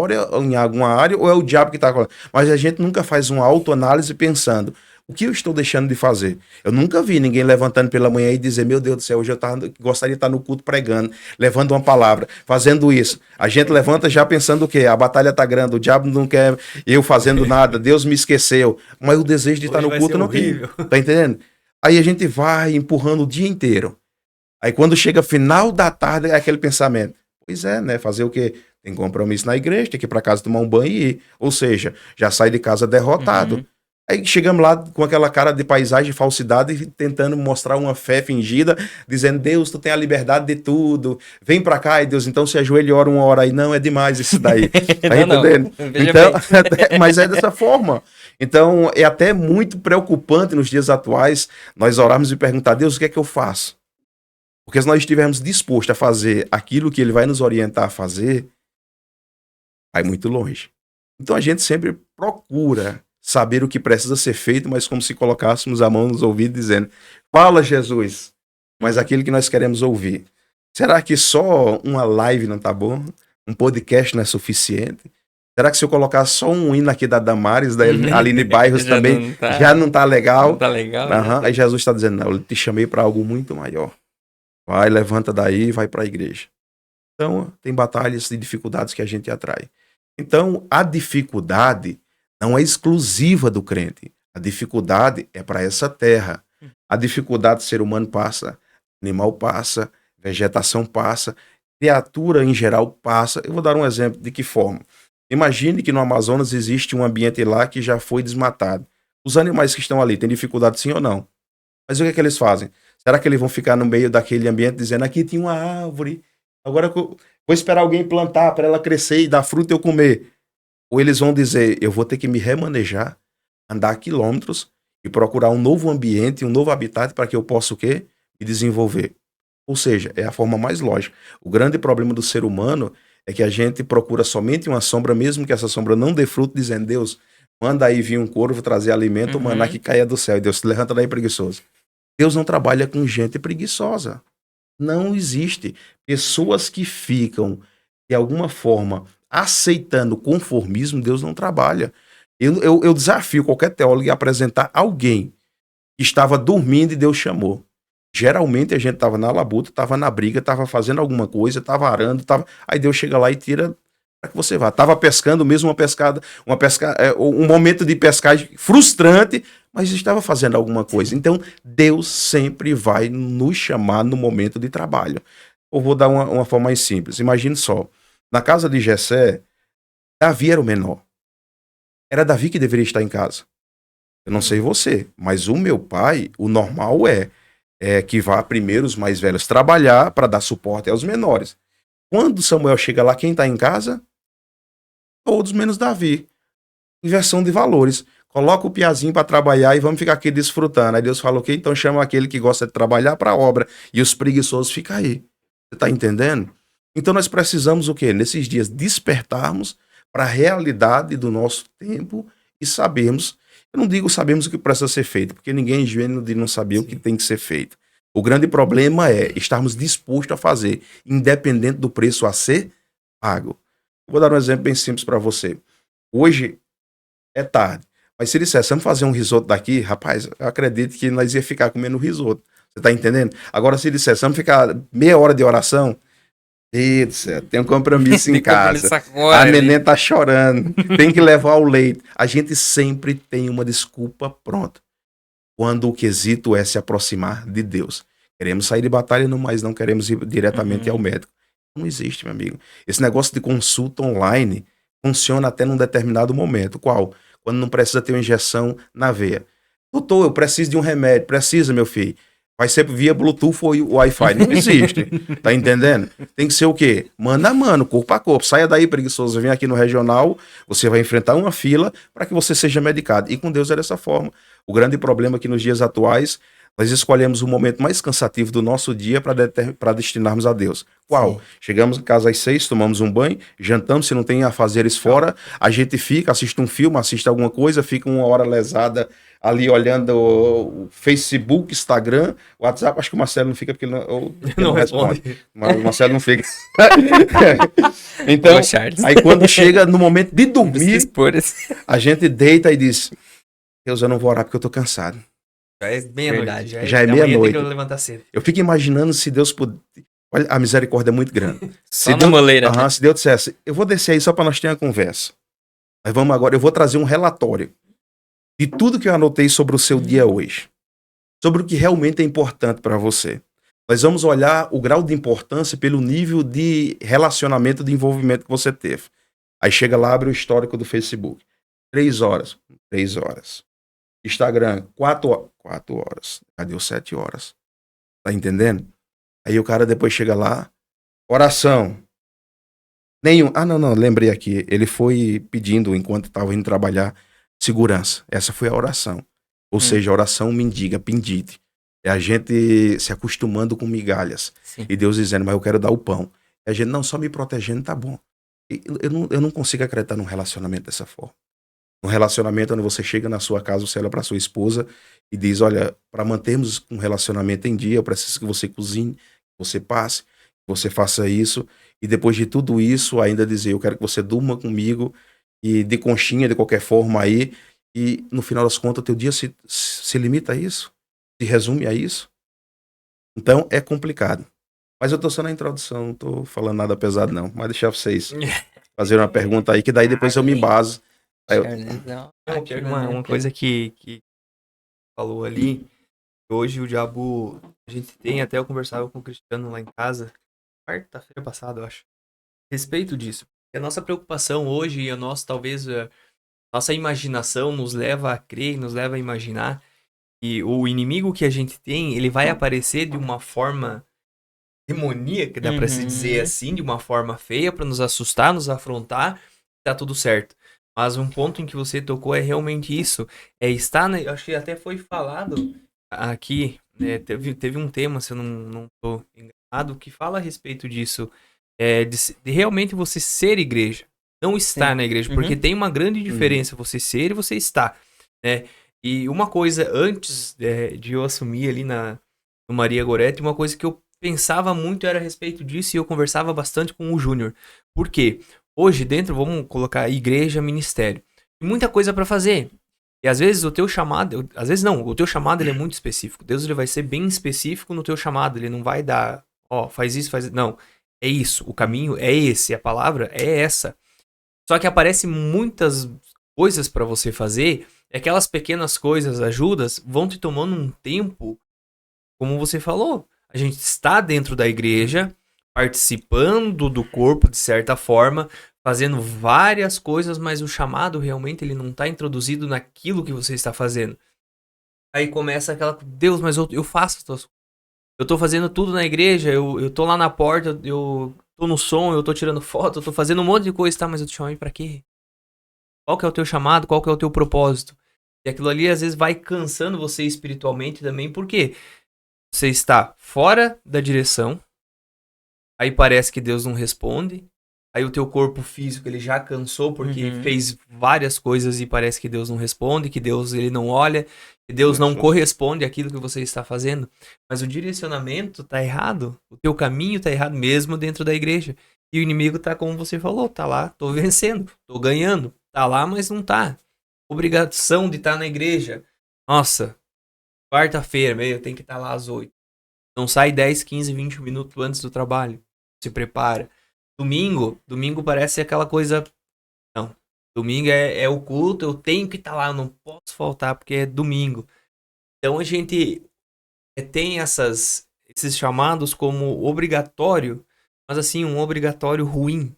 área ou é o diabo que está falando? Mas a gente nunca faz uma autoanálise pensando, o que eu estou deixando de fazer? Eu nunca vi ninguém levantando pela manhã e dizer, meu Deus do céu, hoje eu gostaria de estar no culto pregando, levando uma palavra, fazendo isso. A gente levanta já pensando o quê? A batalha está grande, o diabo não quer eu fazendo nada, Deus me esqueceu. Mas o desejo de estar no culto não tem. Tá entendendo? Aí a gente vai empurrando o dia inteiro. Aí quando chega final da tarde é aquele pensamento. Pois é, né? Fazer o quê? tem compromisso na igreja, tem que ir para casa tomar um banho e ir. Ou seja, já sai de casa derrotado. Uhum. Aí chegamos lá com aquela cara de paisagem, de falsidade, tentando mostrar uma fé fingida, dizendo, Deus, tu tem a liberdade de tudo, vem pra cá, e Deus, então se ajoelha e ora uma hora aí. Não, é demais isso daí. Tá entendendo? Então, mas é dessa forma. Então, é até muito preocupante nos dias atuais nós orarmos e perguntar, Deus, o que é que eu faço? Porque se nós estivermos dispostos a fazer aquilo que Ele vai nos orientar a fazer, vai muito longe. Então a gente sempre procura saber o que precisa ser feito, mas como se colocássemos a mão nos ouvidos dizendo, fala Jesus, mas aquilo que nós queremos ouvir. Será que só uma live não tá bom? Um podcast não é suficiente? Será que se eu colocar só um hino aqui da Damares, da Aline Bairros também, já não tá legal? Não tá legal. Uhum. Aí Jesus está dizendo, não, eu te chamei para algo muito maior. Vai, levanta daí e vai para a igreja. Então, tem batalhas e dificuldades que a gente atrai. Então, a dificuldade não é exclusiva do crente. A dificuldade é para essa terra. A dificuldade do ser humano passa, animal passa, vegetação passa, criatura em geral passa. Eu vou dar um exemplo de que forma. Imagine que no Amazonas existe um ambiente lá que já foi desmatado. Os animais que estão ali têm dificuldade sim ou não? Mas o que é que eles fazem? Será que eles vão ficar no meio daquele ambiente dizendo, aqui tinha uma árvore, agora vou esperar alguém plantar para ela crescer e dar fruta e eu comer? Ou eles vão dizer, eu vou ter que me remanejar, andar quilômetros e procurar um novo ambiente, um novo habitat para que eu possa o quê? Me desenvolver. Ou seja, é a forma mais lógica. O grande problema do ser humano é que a gente procura somente uma sombra, mesmo que essa sombra não dê fruto, dizendo, Deus, manda aí vir um corvo trazer alimento, o maná que caia do céu. E Deus se levanta daí preguiçoso. Deus não trabalha com gente preguiçosa. Não existe. Pessoas que ficam, de alguma forma, aceitando conformismo, Deus não trabalha. Eu desafio qualquer teólogo a apresentar alguém que estava dormindo e Deus chamou. Geralmente a gente estava na labuta, estava na briga, estava fazendo alguma coisa, estava arando, aí Deus chega lá e tira para que você vá. Estava pescando, mesmo um momento de pescagem frustrante, mas estava fazendo alguma coisa. Então, Deus sempre vai nos chamar no momento de trabalho. Eu vou dar uma forma mais simples. Imagine só, na casa de Jessé, Davi era o menor. Era Davi que deveria estar em casa. Eu não sei você, mas o meu pai, o normal é que vá primeiro os mais velhos trabalhar para dar suporte aos menores. Quando Samuel chega lá, quem está em casa? Todos menos Davi. Inversão de valores. Coloca o piazinho para trabalhar e vamos ficar aqui desfrutando. Aí Deus fala, ok, então chama aquele que gosta de trabalhar para a obra. E os preguiçosos ficam aí. Você está entendendo? Então nós precisamos o quê? Nesses dias despertarmos para a realidade do nosso tempo e sabermos, eu não digo sabemos o que precisa ser feito, porque ninguém é ingênuo de não saber o que tem que ser feito. O grande problema é estarmos dispostos a fazer, independente do preço a ser pago. Vou dar um exemplo bem simples para você. Hoje é tarde, mas se dissesse, vamos fazer um risoto daqui, rapaz, eu acredito que nós ia ficar comendo risoto. Você tá entendendo? Agora, se dissesse, vamos ficar meia hora de oração, Deus, tem um compromisso em casa. Agora, a neném tá chorando, tem que levar o leite. A gente sempre tem uma desculpa pronta. Quando o quesito é se aproximar de Deus. Queremos sair de batalha, mas não queremos ir diretamente ao médico. Não existe, meu amigo. Esse negócio de consulta online funciona até num determinado momento. Qual? Quando não precisa ter uma injeção na veia. Doutor, eu preciso de um remédio. Precisa, meu filho. Vai ser via Bluetooth ou Wi-Fi. Não existe. Tá entendendo? Tem que ser o quê? Mano a mano, corpo a corpo. Saia daí, preguiçoso. Vem aqui no regional, você vai enfrentar uma fila para que você seja medicado. E com Deus é dessa forma. O grande problema é que nos dias atuais, nós escolhemos o momento mais cansativo do nosso dia para destinarmos a Deus. Qual? Sim. Chegamos em casa às 6, tomamos um banho, jantamos, se não tem afazeres fora, a gente fica, assiste um filme, assiste alguma coisa, fica uma hora lesada ali olhando o Facebook, Instagram, WhatsApp. Acho que o Marcelo não fica porque ele não responde. Mas o Marcelo não fica. Então, aí quando chega no momento de dormir, a gente deita e diz, Deus, eu não vou orar porque eu tô cansado. Já é meia-noite. Já é meia-noite. Eu fico imaginando se Deus puder. Olha, a misericórdia é muito grande. Se Deus, moleira, né? Se Deus dissesse, eu vou descer aí só para nós ter uma conversa. Mas vamos agora, eu vou trazer um relatório de tudo que eu anotei sobre o seu dia hoje. Sobre o que realmente é importante para você. Nós vamos olhar o grau de importância pelo nível de relacionamento, de envolvimento que você teve. Aí chega lá, abre o histórico do Facebook. 3 horas. 3 horas. Instagram, 4 horas. Já deu 7 horas. Tá entendendo? Aí o cara depois chega lá, oração. Nenhum. Ah, não, lembrei aqui. Ele foi pedindo, enquanto estava indo trabalhar, segurança. Essa foi a oração. Ou seja, a oração mendiga, pendite. É a gente se acostumando com migalhas. Sim. E Deus dizendo, mas eu quero dar o pão. E a gente, não, só me protegendo, tá bom. E eu não consigo acreditar num relacionamento dessa forma. Um relacionamento onde você chega na sua casa, você olha para sua esposa e diz, olha, para mantermos um relacionamento em dia, eu preciso que você cozinhe, que você passe, que você faça isso. E depois de tudo isso, ainda dizer, eu quero que você durma comigo e de conchinha, de qualquer forma aí. E no final das contas, teu dia se limita a isso? Se resume a isso? Então, é complicado. Mas eu tô só na introdução, não tô falando nada pesado não. Mas deixar vocês fazerem uma pergunta aí, que daí depois eu me embaso. Aí eu- Uma coisa que falou ali, hoje o diabo, a gente tem, até eu conversava com o Cristiano lá em casa, quarta-feira passada, eu acho, a respeito disso. A nossa preocupação hoje e a nossa, talvez, nossa imaginação nos leva a crer, nos leva a imaginar que o inimigo que a gente tem, ele vai aparecer de uma forma demoníaca, dá pra se dizer assim, de uma forma feia, pra nos assustar, nos afrontar, tá tudo certo. Mas um ponto em que você tocou é realmente isso, é estar, eu acho que até foi falado aqui, né, teve um tema, se eu não tô enganado, que fala a respeito disso, de realmente você ser igreja, não estar Sim. na igreja, porque tem uma grande diferença você ser e você estar, né? E uma coisa, antes de eu assumir ali no Maria Goretti, uma coisa que eu pensava muito era a respeito disso e eu conversava bastante com o Júnior. Por quê? Hoje dentro, vamos colocar igreja, ministério. Tem muita coisa para fazer. E às vezes o teu chamado, às vezes não, o teu chamado ele é muito específico. Deus ele vai ser bem específico no teu chamado, ele não vai dar, ó, faz isso, faz isso. Não, é isso, o caminho é esse, a palavra é essa. Só que aparece muitas coisas para você fazer, e aquelas pequenas coisas, ajudas, vão te tomando um tempo, como você falou. A gente está dentro da igreja, participando do corpo de certa forma, fazendo várias coisas, mas o chamado realmente ele não está introduzido naquilo que você está fazendo. Aí começa aquela, Deus, mas eu faço as tuas coisas. Eu tô fazendo tudo na igreja, eu tô lá na porta, eu tô no som, eu tô tirando foto, eu tô fazendo um monte de coisa, tá? Mas eu te chamei pra quê? Qual que é o teu chamado? Qual que é o teu propósito? E aquilo ali às vezes vai cansando você espiritualmente também, porque você está fora da direção, aí parece que Deus não responde, aí o teu corpo físico ele já cansou porque fez várias coisas e parece que Deus não responde, que Deus ele não olha, que Deus não corresponde àquilo que você está fazendo. Mas o direcionamento tá errado, o teu caminho tá errado mesmo dentro da igreja. E o inimigo tá como você falou, tá lá, tô vencendo, tô ganhando, tá lá, mas não tá. Obrigação de estar na igreja. Nossa, quarta-feira, eu tenho que estar lá às 8. Não sai 10, 15, 20 minutos antes do trabalho. Se prepara. Domingo parece aquela coisa. Não. Domingo é o culto, eu tenho que estar lá, eu não posso faltar porque é domingo. Então a gente tem esses chamados como obrigatório, mas assim, um obrigatório ruim.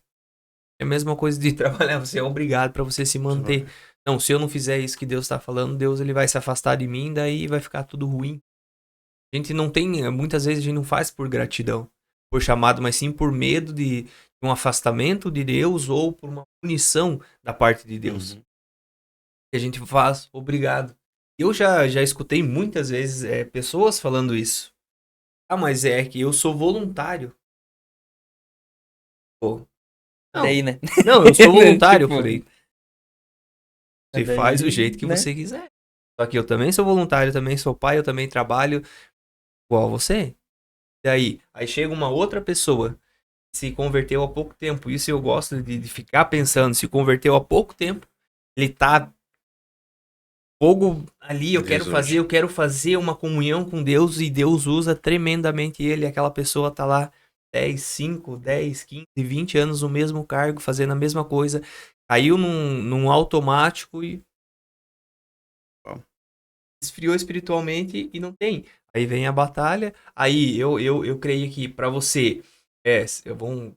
É a mesma coisa de trabalhar, você é obrigado para você se manter. Não, se eu não fizer isso que Deus está falando, Deus ele vai se afastar de mim, daí vai ficar tudo ruim. A gente não tem, muitas vezes a gente não faz por gratidão, por chamado, mas sim por medo de um afastamento de Deus ou por uma punição da parte de Deus. Que a gente faz, obrigado. Eu já escutei muitas vezes pessoas falando isso. Ah, mas é que eu sou voluntário. Pô. Não, Daí, né? não, eu sou voluntário. Eu Tipo, falei, você daí, faz do jeito que né? você quiser. Só que eu também sou voluntário, eu também sou pai, eu também trabalho igual você. E aí chega uma outra pessoa, se converteu há pouco tempo. Isso eu gosto de ficar pensando, se converteu há pouco tempo, ele tá fogo ali, eu quero fazer uma comunhão com Deus e Deus usa tremendamente ele, aquela pessoa tá lá 10, 5, 10, 15, 20 anos no mesmo cargo, fazendo a mesma coisa, caiu num automático e esfriou espiritualmente e não tem. Aí vem a batalha. Aí eu creio que pra você vamos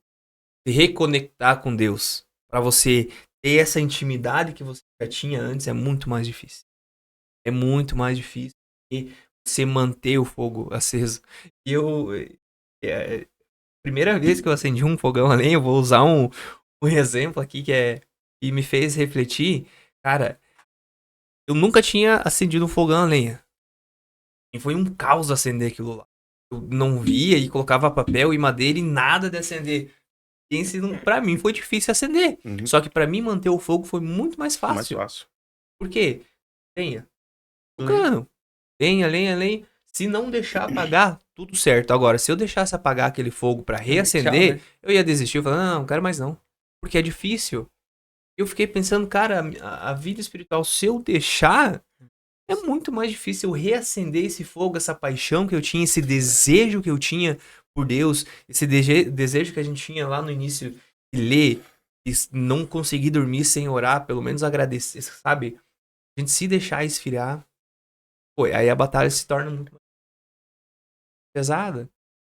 se reconectar com Deus, pra você ter essa intimidade que você já tinha antes, é muito mais difícil. É muito mais difícil que você manter o fogo aceso. E primeira vez que eu acendi um fogão a lenha, eu vou usar um exemplo aqui que me fez refletir. Cara, eu nunca tinha acendido um fogão a lenha. E foi um caos acender aquilo lá. Eu não via e colocava papel e madeira e nada de acender. Pra mim foi difícil acender. Uhum. Só que pra mim manter o fogo foi muito mais Mais fácil. fácil. Por quê? Lenha. O cano. Lenha, lenha, lenha. Se não deixar apagar, tudo certo. Agora, se eu deixasse apagar aquele fogo pra reacender, Tchau, né? eu ia desistir. Eu falava, não quero mais não. Porque é difícil. Eu fiquei pensando, cara, a vida espiritual, se eu deixar, é muito mais difícil eu reacender esse fogo, essa paixão que eu tinha, esse desejo que eu tinha por Deus, esse desejo que a gente tinha lá no início de ler, e não conseguir dormir sem orar, pelo menos agradecer, sabe? A gente se deixar esfriar, pô, aí a batalha se torna muito mais pesada.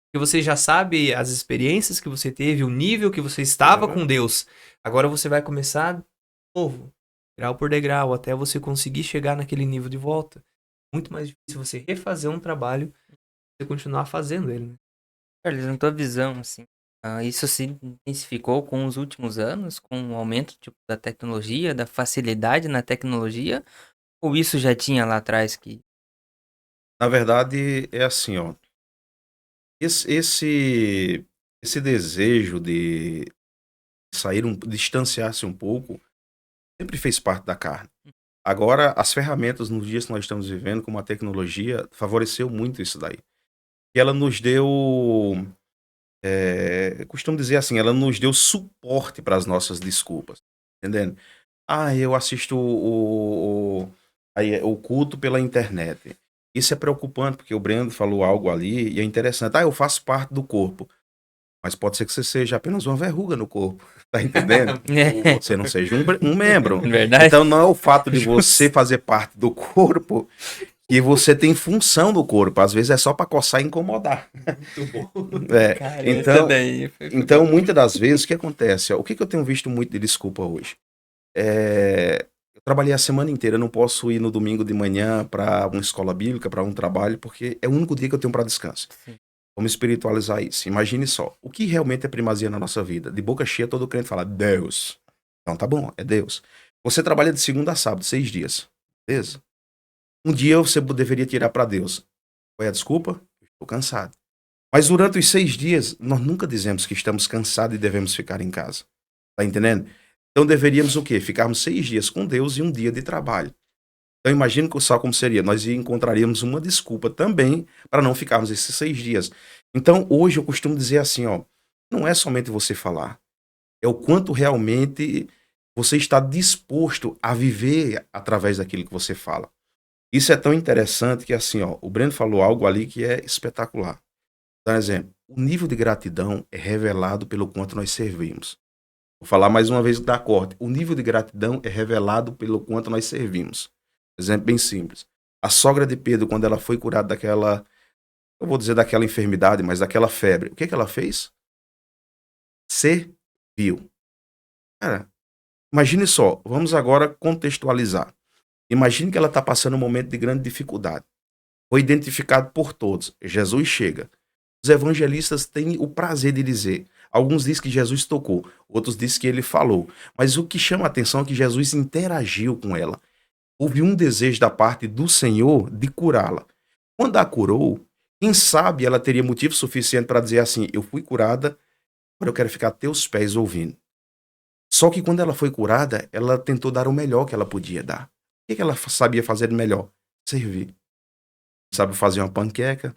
Porque você já sabe as experiências que você teve, o nível que você estava com Deus. Agora você vai começar de novo, grau por degrau, até você conseguir chegar naquele nível de volta. Muito mais difícil você refazer um trabalho e você continuar fazendo ele, né? Carlos, na tua visão, assim, isso se intensificou com os últimos anos, com o aumento, tipo, da tecnologia, da facilidade na tecnologia, ou isso já tinha lá atrás que... Na verdade, é assim, ó. Esse desejo de sair, distanciar-se um pouco, sempre fez parte da carne. Agora, as ferramentas nos dias que nós estamos vivendo, como a tecnologia, favoreceu muito isso daí. E ela nos deu, eu costumo dizer assim, ela nos deu suporte para as nossas desculpas, entendendo? Ah, eu assisto o culto pela internet. Isso é preocupante, porque o Breno falou algo ali e é interessante. Ah, eu faço parte do corpo. Mas pode ser que você seja apenas uma verruga no corpo, tá entendendo? Ou você não seja um membro. Verdade? Então não é o fato de você fazer parte do corpo que você tem função do corpo. Às vezes é só para coçar e incomodar. Muito bom. É, Cara, então, essa daí então, muitas das vezes, o que acontece? Ó, o que eu tenho visto muito de desculpa hoje? Eu trabalhei a semana inteira, eu não posso ir no domingo de manhã para uma escola bíblica, para um trabalho, porque é o único dia que eu tenho para descanso. Sim. Vamos espiritualizar isso. Imagine só, o que realmente é primazia na nossa vida? De boca cheia, todo crente fala, Deus. Então tá bom, é Deus. Você trabalha de segunda a sábado, 6 dias. Beleza? Um dia você deveria tirar para Deus. Qual é a desculpa? Eu estou cansado. Mas durante os 6 dias, nós nunca dizemos que estamos cansados e devemos ficar em casa. Tá entendendo? Então deveríamos o quê? Ficarmos 6 dias com Deus e um dia de trabalho. Então imagina só como seria. Nós encontraríamos uma desculpa também para não ficarmos esses 6 dias. Então hoje eu costumo dizer assim, ó, não é somente você falar, é o quanto realmente você está disposto a viver através daquilo que você fala. Isso é tão interessante que assim, ó, o Breno falou algo ali que é espetacular. Por exemplo, o nível de gratidão é revelado pelo quanto nós servimos. Vou falar mais uma vez da corte. O nível de gratidão é revelado pelo quanto nós servimos. Exemplo bem simples. A sogra de Pedro, quando ela foi curada daquela, eu vou dizer daquela enfermidade, mas daquela febre, o que ela fez? Serviu. Cara, imagine só, vamos agora contextualizar. Imagine que ela está passando um momento de grande dificuldade. Foi identificado por todos. Jesus chega. Os evangelistas têm o prazer de dizer. Alguns dizem que Jesus tocou, outros dizem que ele falou. Mas o que chama a atenção é que Jesus interagiu com ela. Houve um desejo da parte do Senhor de curá-la. Quando a curou, quem sabe ela teria motivo suficiente para dizer assim, eu fui curada, agora eu quero ficar a teus pés ouvindo. Só que quando ela foi curada, ela tentou dar o melhor que ela podia dar. O que ela sabia fazer de melhor? Servir. Sabe fazer uma panqueca,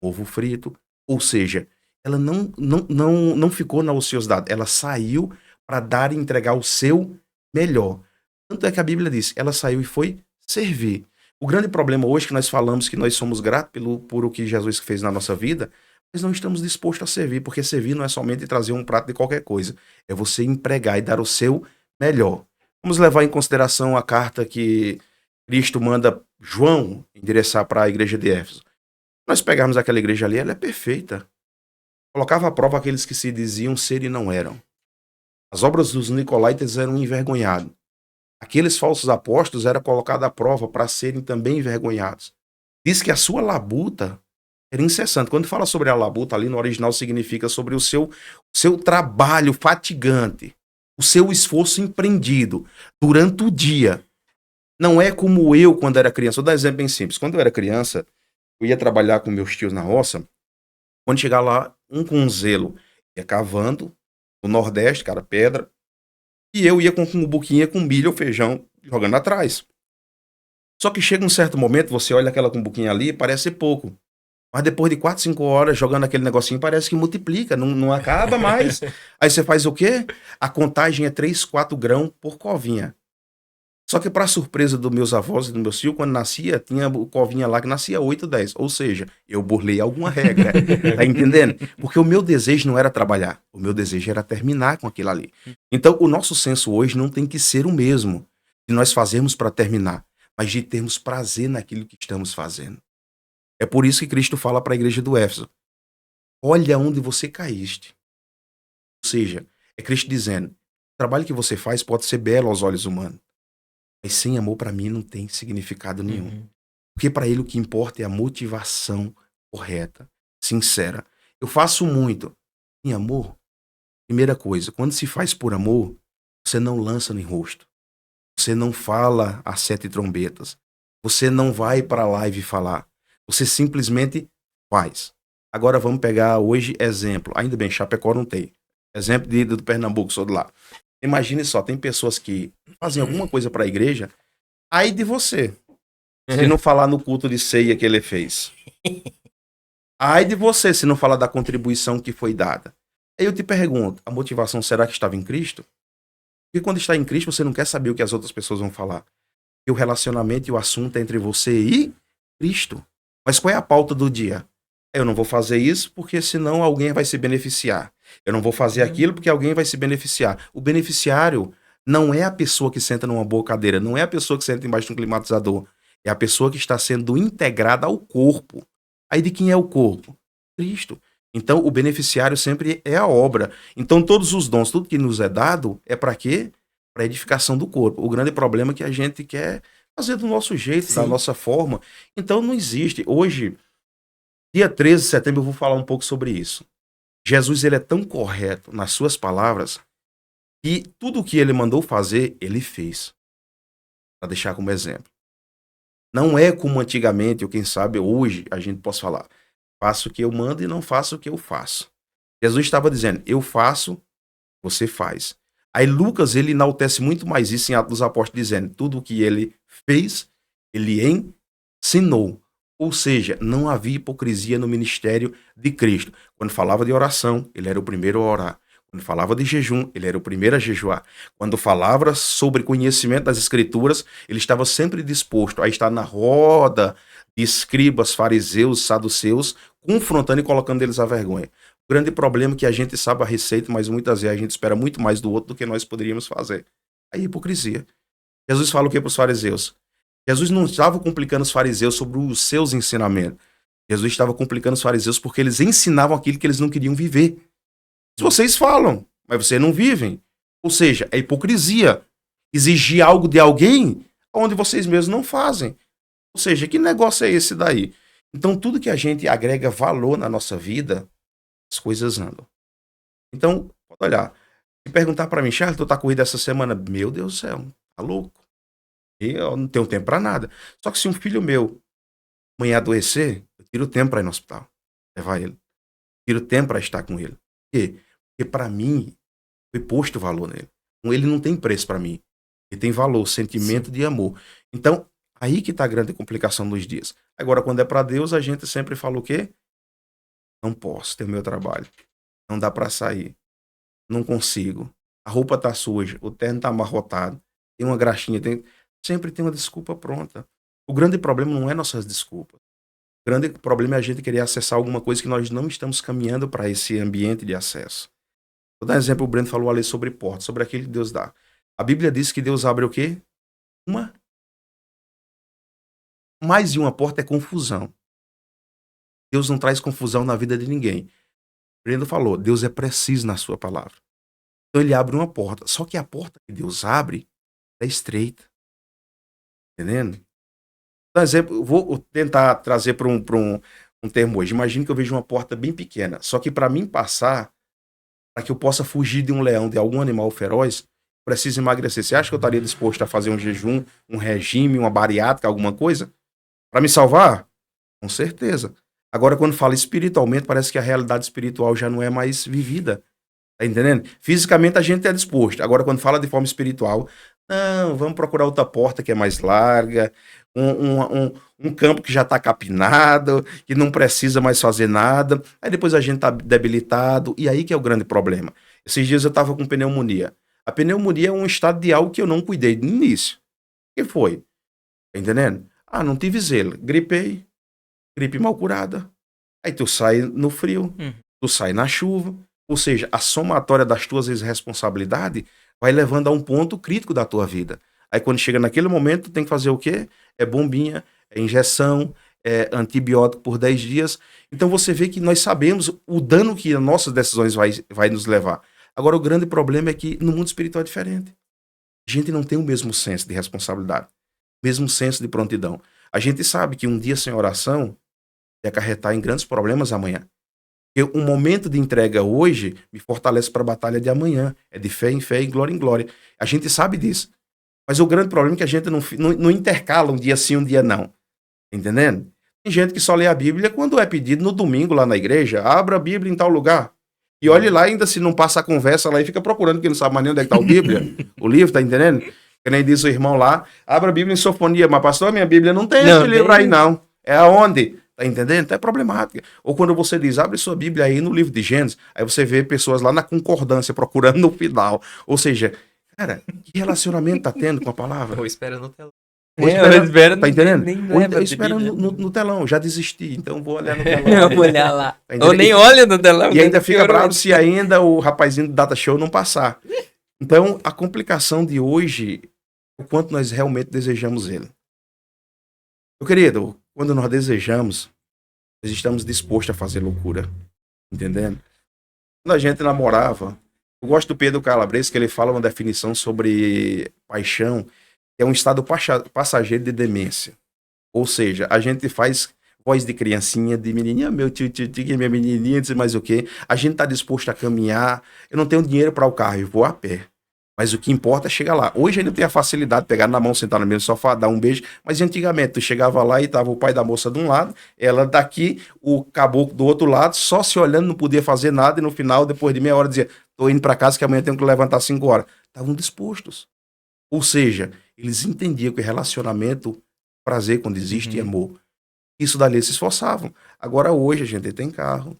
ovo frito, ou seja, ela não ficou na ociosidade, ela saiu para dar e entregar o seu melhor. Tanto é que a Bíblia diz, ela saiu e foi servir. O grande problema hoje é que nós falamos que nós somos gratos por o que Jesus fez na nossa vida, mas não estamos dispostos a servir, porque servir não é somente trazer um prato de qualquer coisa, é você empregar e dar o seu melhor. Vamos levar em consideração a carta que Cristo manda João endereçar para a igreja de Éfeso. Nós pegarmos aquela igreja ali, ela é perfeita. Colocava à prova aqueles que se diziam ser e não eram. As obras dos nicolaítas eram envergonhadas. Aqueles falsos apóstolos eram colocados à prova para serem também envergonhados. Diz que a sua labuta era incessante. Quando fala sobre a labuta ali no original significa sobre o seu trabalho fatigante, o seu esforço empreendido durante o dia. Não é como eu quando era criança. Vou dar um exemplo bem simples. Quando eu era criança, eu ia trabalhar com meus tios na roça. Quando chegar lá, um com zelo ia cavando, no Nordeste, cara, pedra, e eu ia com um buquinha com milho ou feijão jogando atrás. Só que chega um certo momento, você olha aquela cumbuquinha ali e parece pouco. Mas depois de 4, 5 horas jogando aquele negocinho, parece que multiplica, não acaba mais. Aí você faz o quê? A contagem é 3, 4 grãos por covinha. Só que para surpresa dos meus avós e do meu tio, quando nascia, tinha o covinha lá que nascia 8, 10. Ou seja, eu burlei alguma regra. Tá entendendo? Porque o meu desejo não era trabalhar. O meu desejo era terminar com aquilo ali. Então, o nosso senso hoje não tem que ser o mesmo que nós fazemos para terminar, mas de termos prazer naquilo que estamos fazendo. É por isso que Cristo fala para a igreja do Éfeso: olha onde você caíste. Ou seja, é Cristo dizendo: o trabalho que você faz pode ser belo aos olhos humanos, mas sem amor para mim não tem significado nenhum. Porque para ele o que importa é a motivação correta, sincera. Eu faço muito. Em amor, primeira coisa, quando se faz por amor, você não lança no rosto. Você não fala a 7 trombetas. Você não vai para a live falar. Você simplesmente faz. Agora vamos pegar hoje exemplo. Ainda bem, Chapecó não tem. Exemplo do Pernambuco, sou de lá. Imagine só, tem pessoas que fazem alguma coisa para a igreja, aí de você, se não falar no culto de ceia que ele fez. Ai de você, se não falar da contribuição que foi dada. Aí eu te pergunto, a motivação será que estava em Cristo? Porque quando está em Cristo, você não quer saber o que as outras pessoas vão falar. E o relacionamento e o assunto é entre você e Cristo. Mas qual é a pauta do dia? Eu não vou fazer isso porque senão alguém vai se beneficiar. Eu não vou fazer aquilo porque alguém vai se beneficiar. O beneficiário não é a pessoa que senta numa boa cadeira, não é a pessoa que senta embaixo de um climatizador. É a pessoa que está sendo integrada ao corpo. Aí de quem é o corpo? Cristo. Então o beneficiário sempre é a obra. Então todos os dons, tudo que nos é dado, é para quê? Para edificação do corpo. O grande problema é que a gente quer fazer do nosso jeito, Sim. da nossa forma. Então não existe. Hoje, dia 13 de setembro, eu vou falar um pouco sobre isso. Jesus ele é tão correto nas suas palavras que tudo o que ele mandou fazer, ele fez. Para deixar como exemplo. Não é como antigamente, ou quem sabe hoje, a gente possa falar: faço o que eu mando e não faço o que eu faço. Jesus estava dizendo: eu faço, você faz. Aí Lucas, ele enaltece muito mais isso em Atos dos Apóstolos, dizendo: tudo o que ele fez, ele ensinou. Ou seja, não havia hipocrisia no ministério de Cristo. Quando falava de oração, ele era o primeiro a orar. Quando falava de jejum, ele era o primeiro a jejuar. Quando falava sobre conhecimento das Escrituras, ele estava sempre disposto a estar na roda de escribas, fariseus, saduceus, confrontando e colocando eles à vergonha. O grande problema é que a gente sabe a receita, mas muitas vezes a gente espera muito mais do outro do que nós poderíamos fazer. A hipocrisia. Jesus fala o que para os fariseus? Jesus não estava complicando os fariseus sobre os seus ensinamentos. Jesus estava complicando os fariseus porque eles ensinavam aquilo que eles não queriam viver. Se vocês falam, mas vocês não vivem. Ou seja, é hipocrisia. Exigir algo de alguém onde vocês mesmos não fazem. Ou seja, que negócio é esse daí? Então, tudo que a gente agrega valor na nossa vida, as coisas andam. Então, pode olhar. Se perguntar para mim: Charles, tu tá corrida essa semana? Meu Deus do céu, tá louco? Eu não tenho tempo para nada. Só que se um filho meu amanhã adoecer, eu tiro tempo para ir no hospital, levar ele. Tiro tempo para estar com ele. Por quê? Porque para mim foi posto valor nele. Ele não tem preço para mim. Ele tem valor, sentimento de amor. Então, aí que tá a grande complicação dos dias. Agora, quando é para Deus, a gente sempre fala o quê? Não posso ter o meu trabalho. Não dá para sair. Não consigo. A roupa tá suja, o terno tá amarrotado, tem uma graxinha, sempre tem uma desculpa pronta. O grande problema não é nossas desculpas. O grande problema é a gente querer acessar alguma coisa que nós não estamos caminhando para esse ambiente de acesso. Vou dar um exemplo: o Breno falou ali sobre porta, sobre aquilo que Deus dá. A Bíblia diz que Deus abre o quê? Mais de uma porta é confusão. Deus não traz confusão na vida de ninguém. O Breno falou, Deus é preciso na sua palavra. Então ele abre uma porta. Só que a porta que Deus abre é estreita. Entendendo? Por exemplo, eu vou tentar trazer para um termo hoje. Imagina que eu vejo uma porta bem pequena. Só que para mim passar, para que eu possa fugir de um leão, de algum animal feroz, preciso emagrecer. Você acha que eu estaria disposto a fazer um jejum, um regime, uma bariátrica, alguma coisa? Para me salvar? Com certeza. Agora, quando fala espiritualmente, parece que a realidade espiritual já não é mais vivida. Tá entendendo? Fisicamente a gente é disposto. Agora, quando fala de forma espiritual, não, vamos procurar outra porta que é mais larga, um campo que já está capinado, que não precisa mais fazer nada. Aí depois a gente tá debilitado, e aí que é o grande problema. Esses dias eu estava com pneumonia. A pneumonia é um estado de algo que eu não cuidei no início. O que foi? Tá entendendo? Ah, não tive zelo. Gripei, gripe mal curada. Aí tu sai no frio, tu sai na chuva. Ou seja, a somatória das tuas irresponsabilidades vai levando a um ponto crítico da tua vida. Aí quando chega naquele momento, tu tem que fazer o quê? É bombinha, é injeção, é antibiótico por 10 dias. Então você vê que nós sabemos o dano que as nossas decisões vai nos levar. Agora o grande problema é que no mundo espiritual é diferente. A gente não tem o mesmo senso de responsabilidade, o mesmo senso de prontidão. A gente sabe que um dia sem oração vai acarretar em grandes problemas amanhã. Porque um momento de entrega hoje me fortalece para a batalha de amanhã. É de fé em fé e glória em glória. A gente sabe disso. Mas o grande problema é que a gente não intercala um dia sim, um dia não. Entendendo? Tem gente que só lê a Bíblia quando é pedido no domingo lá na igreja. Abra a Bíblia em tal lugar. E olhe lá, ainda se não passa a conversa lá e fica procurando, porque não sabe mais nem onde é que está a Bíblia. O livro, tá entendendo? Que nem diz o irmão lá. Abra a Bíblia em Sofonia. Mas pastor, minha Bíblia não tem esse livro aí não. É aonde? Tá entendendo? Então é problemática. Ou quando você diz, abre sua Bíblia aí no livro de Gênesis, aí você vê pessoas lá na concordância, procurando no final. Ou seja, cara, que relacionamento tá tendo com a palavra? Ou espera no telão. Ou espera, tá entendendo? Nem Ou leva espera Bíblia. no telão, já desisti, então vou olhar no telão. Eu vou olhar lá. Tá entendendo? Ou nem olha no telão. E ainda fica piorou. bravo se ainda o rapazinho do Data Show não passar. Então, a complicação de hoje, o quanto nós realmente desejamos ele. Meu querido, quando nós desejamos, nós estamos dispostos a fazer loucura. Entendendo? Quando a gente namorava, eu gosto do Pedro Calabres, que ele fala uma definição sobre paixão, que é um estado passageiro de demência. Ou seja, a gente faz voz de criancinha, de menininha, meu tio, minha menininha, diz mais o quê? A gente tá disposto a caminhar. Eu não tenho dinheiro para o carro, eu vou a pé. Mas o que importa é chegar lá. Hoje ainda tem a facilidade de pegar na mão, sentar no mesmo sofá, dar um beijo. Mas antigamente, tu chegava lá e tava o pai da moça de um lado, ela daqui, o caboclo do outro lado, só se olhando, não podia fazer nada. E no final, depois de meia hora, dizia, tô indo para casa que amanhã tenho que levantar 5 horas. Estavam dispostos. Ou seja, eles entendiam que relacionamento, prazer quando existe, amor. Isso dali eles se esforçavam. Agora hoje a gente tem carro,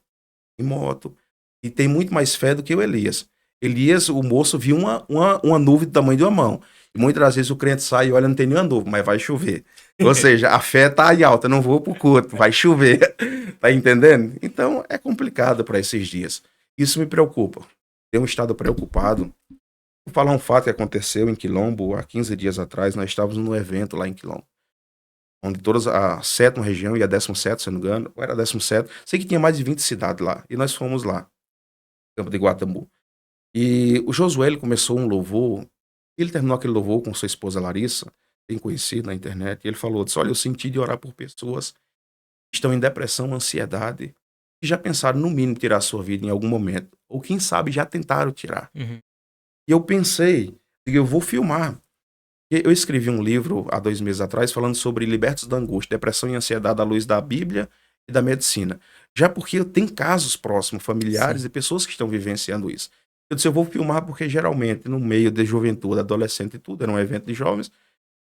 tem moto, e tem muito mais fé do que o Elias. Elias, o moço, viu uma nuvem do tamanho de uma mão. E muitas das vezes o crente sai e olha, não tem nenhuma nuvem, mas vai chover. Ou seja, a fé tá em alta, não vou pro culto, vai chover. Tá entendendo? Então é complicado para esses dias. Isso me preocupa. Tenho estado preocupado. Vou falar um fato que aconteceu em Quilombo há 15 dias atrás. Nós estávamos num evento lá em Quilombo, onde todas a 7ª região e a 17ª, se eu não me engano, ou era a 17ª, sei que tinha mais de 20 cidades lá, e nós fomos lá, Campo de Guatambu. E o Josué, ele começou um louvor, ele terminou aquele louvor com sua esposa Larissa, bem conhecido na internet, e ele falou, disse, olha, eu senti de orar por pessoas que estão em depressão, ansiedade, que já pensaram no mínimo tirar a sua vida em algum momento, ou quem sabe já tentaram tirar. E eu pensei, eu vou filmar. Eu escrevi um livro há 2 meses atrás falando sobre libertos da angústia, depressão e ansiedade à luz da Bíblia e da medicina. Já porque eu tenho casos próximos, familiares, de pessoas que estão vivenciando isso. Eu disse, eu vou filmar porque geralmente no meio de juventude, adolescente e tudo, era um evento de jovens,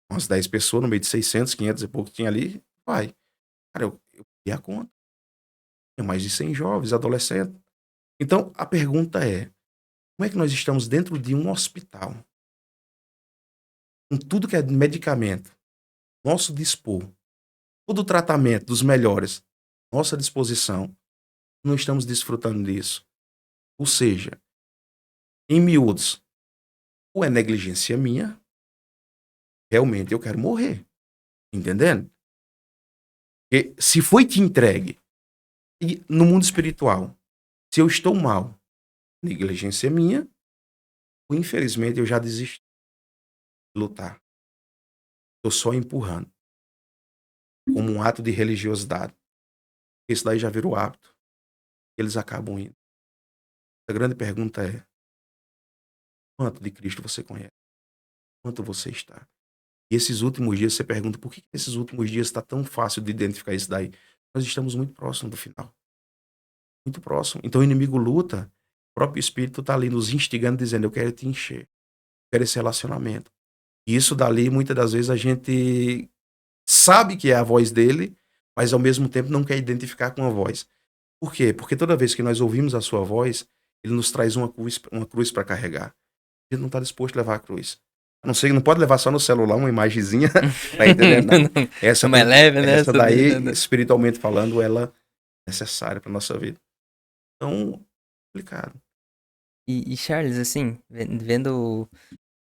umas 10 pessoas no meio de 600, 500 e pouco que tinha ali, vai. Cara, eu dei a conta. Tinha mais de 100 jovens, adolescentes. Então, a pergunta é, como é que nós estamos dentro de um hospital, com tudo que é medicamento, nosso dispor, todo o tratamento dos melhores, nossa disposição, não estamos desfrutando disso. Ou seja, em miúdos, ou é negligência minha, realmente eu quero morrer. Entendendo? Porque se foi te entregue, E no mundo espiritual, se eu estou mal, negligência minha, ou infelizmente eu já desisti de lutar. Estou só empurrando, como um ato de religiosidade. Isso daí já virou hábito. Eles acabam indo. A grande pergunta é: quanto de Cristo você conhece? Quanto você está? E esses últimos dias, você pergunta por que esses últimos dias está tão fácil de identificar isso daí? Nós estamos muito próximos do final. Muito próximo. Então o inimigo luta, o próprio Espírito está ali nos instigando, dizendo: eu quero te encher, eu quero esse relacionamento. E isso dali, muitas das vezes, a gente sabe que é a voz dele, mas ao mesmo tempo não quer identificar com a voz. Por quê? Porque toda vez que nós ouvimos a sua voz, ele nos traz uma cruz para carregar. Ele não está disposto a levar a cruz. A não ser, não pode levar só no celular uma imagenzinha, tá entendendo? Não. Essa, mais leve, né? essa daí, espiritualmente falando, ela é necessária para nossa vida. Então, complicado. E Charles, assim,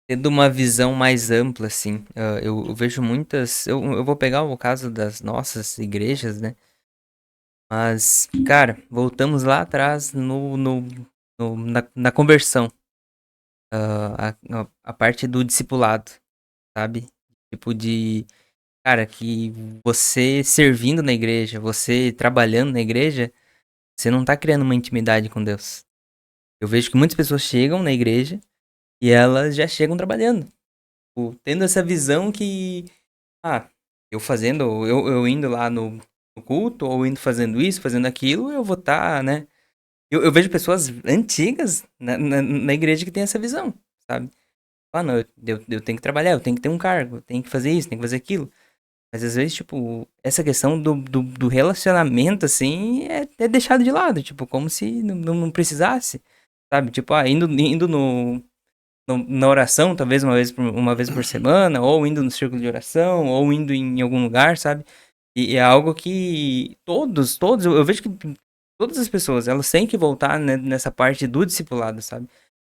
tendo uma visão mais ampla, assim, eu vejo muitas. Eu vou pegar o caso das nossas igrejas, né? Mas, cara, voltamos lá atrás na conversão. A parte do discipulado, sabe? Tipo de. Cara, que você servindo na igreja, você trabalhando na igreja, você não tá criando uma intimidade com Deus. Eu vejo que muitas pessoas chegam na igreja e elas já chegam trabalhando. Tipo, tendo essa visão que, eu indo lá no culto, ou indo fazendo isso, fazendo aquilo, eu vou estar, né? Eu vejo pessoas antigas na igreja que tem essa visão, sabe? Não, eu tenho que trabalhar, eu tenho que ter um cargo, eu tenho que fazer isso, tenho que fazer aquilo. Mas às vezes, tipo, essa questão do relacionamento, assim, é deixado de lado, tipo, como se não precisasse, sabe? Tipo, indo na oração, talvez uma vez por semana, ou indo no círculo de oração, ou indo em algum lugar, sabe? E é algo que todos, eu vejo que todas as pessoas, elas têm que voltar, né, nessa parte do discipulado, sabe?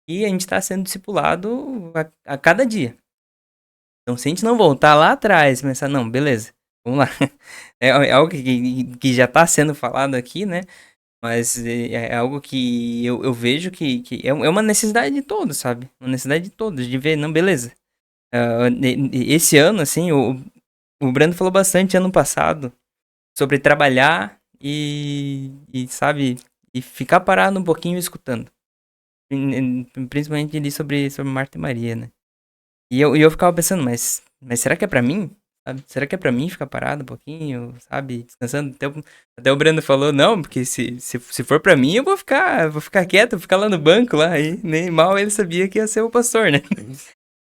E a gente tá sendo discipulado a cada dia. Então, se a gente não voltar lá atrás, pensar, não, beleza, vamos lá. É algo que já tá sendo falado aqui, né? Mas é algo que eu vejo que é uma necessidade de todos, sabe? Uma necessidade de todos, de ver, não, beleza. Esse ano, assim, o Brando falou bastante ano passado sobre trabalhar sabe, e ficar parado um pouquinho escutando. Principalmente ali sobre Marta e Maria, né? E eu ficava pensando, mas será que é pra mim? Sabe? Será que é pra mim ficar parado um pouquinho, sabe? Descansando? Até o Brando falou, não, porque se for pra mim, eu vou ficar quieto, vou ficar lá no banco lá. E nem mal ele sabia que ia ser o pastor, né?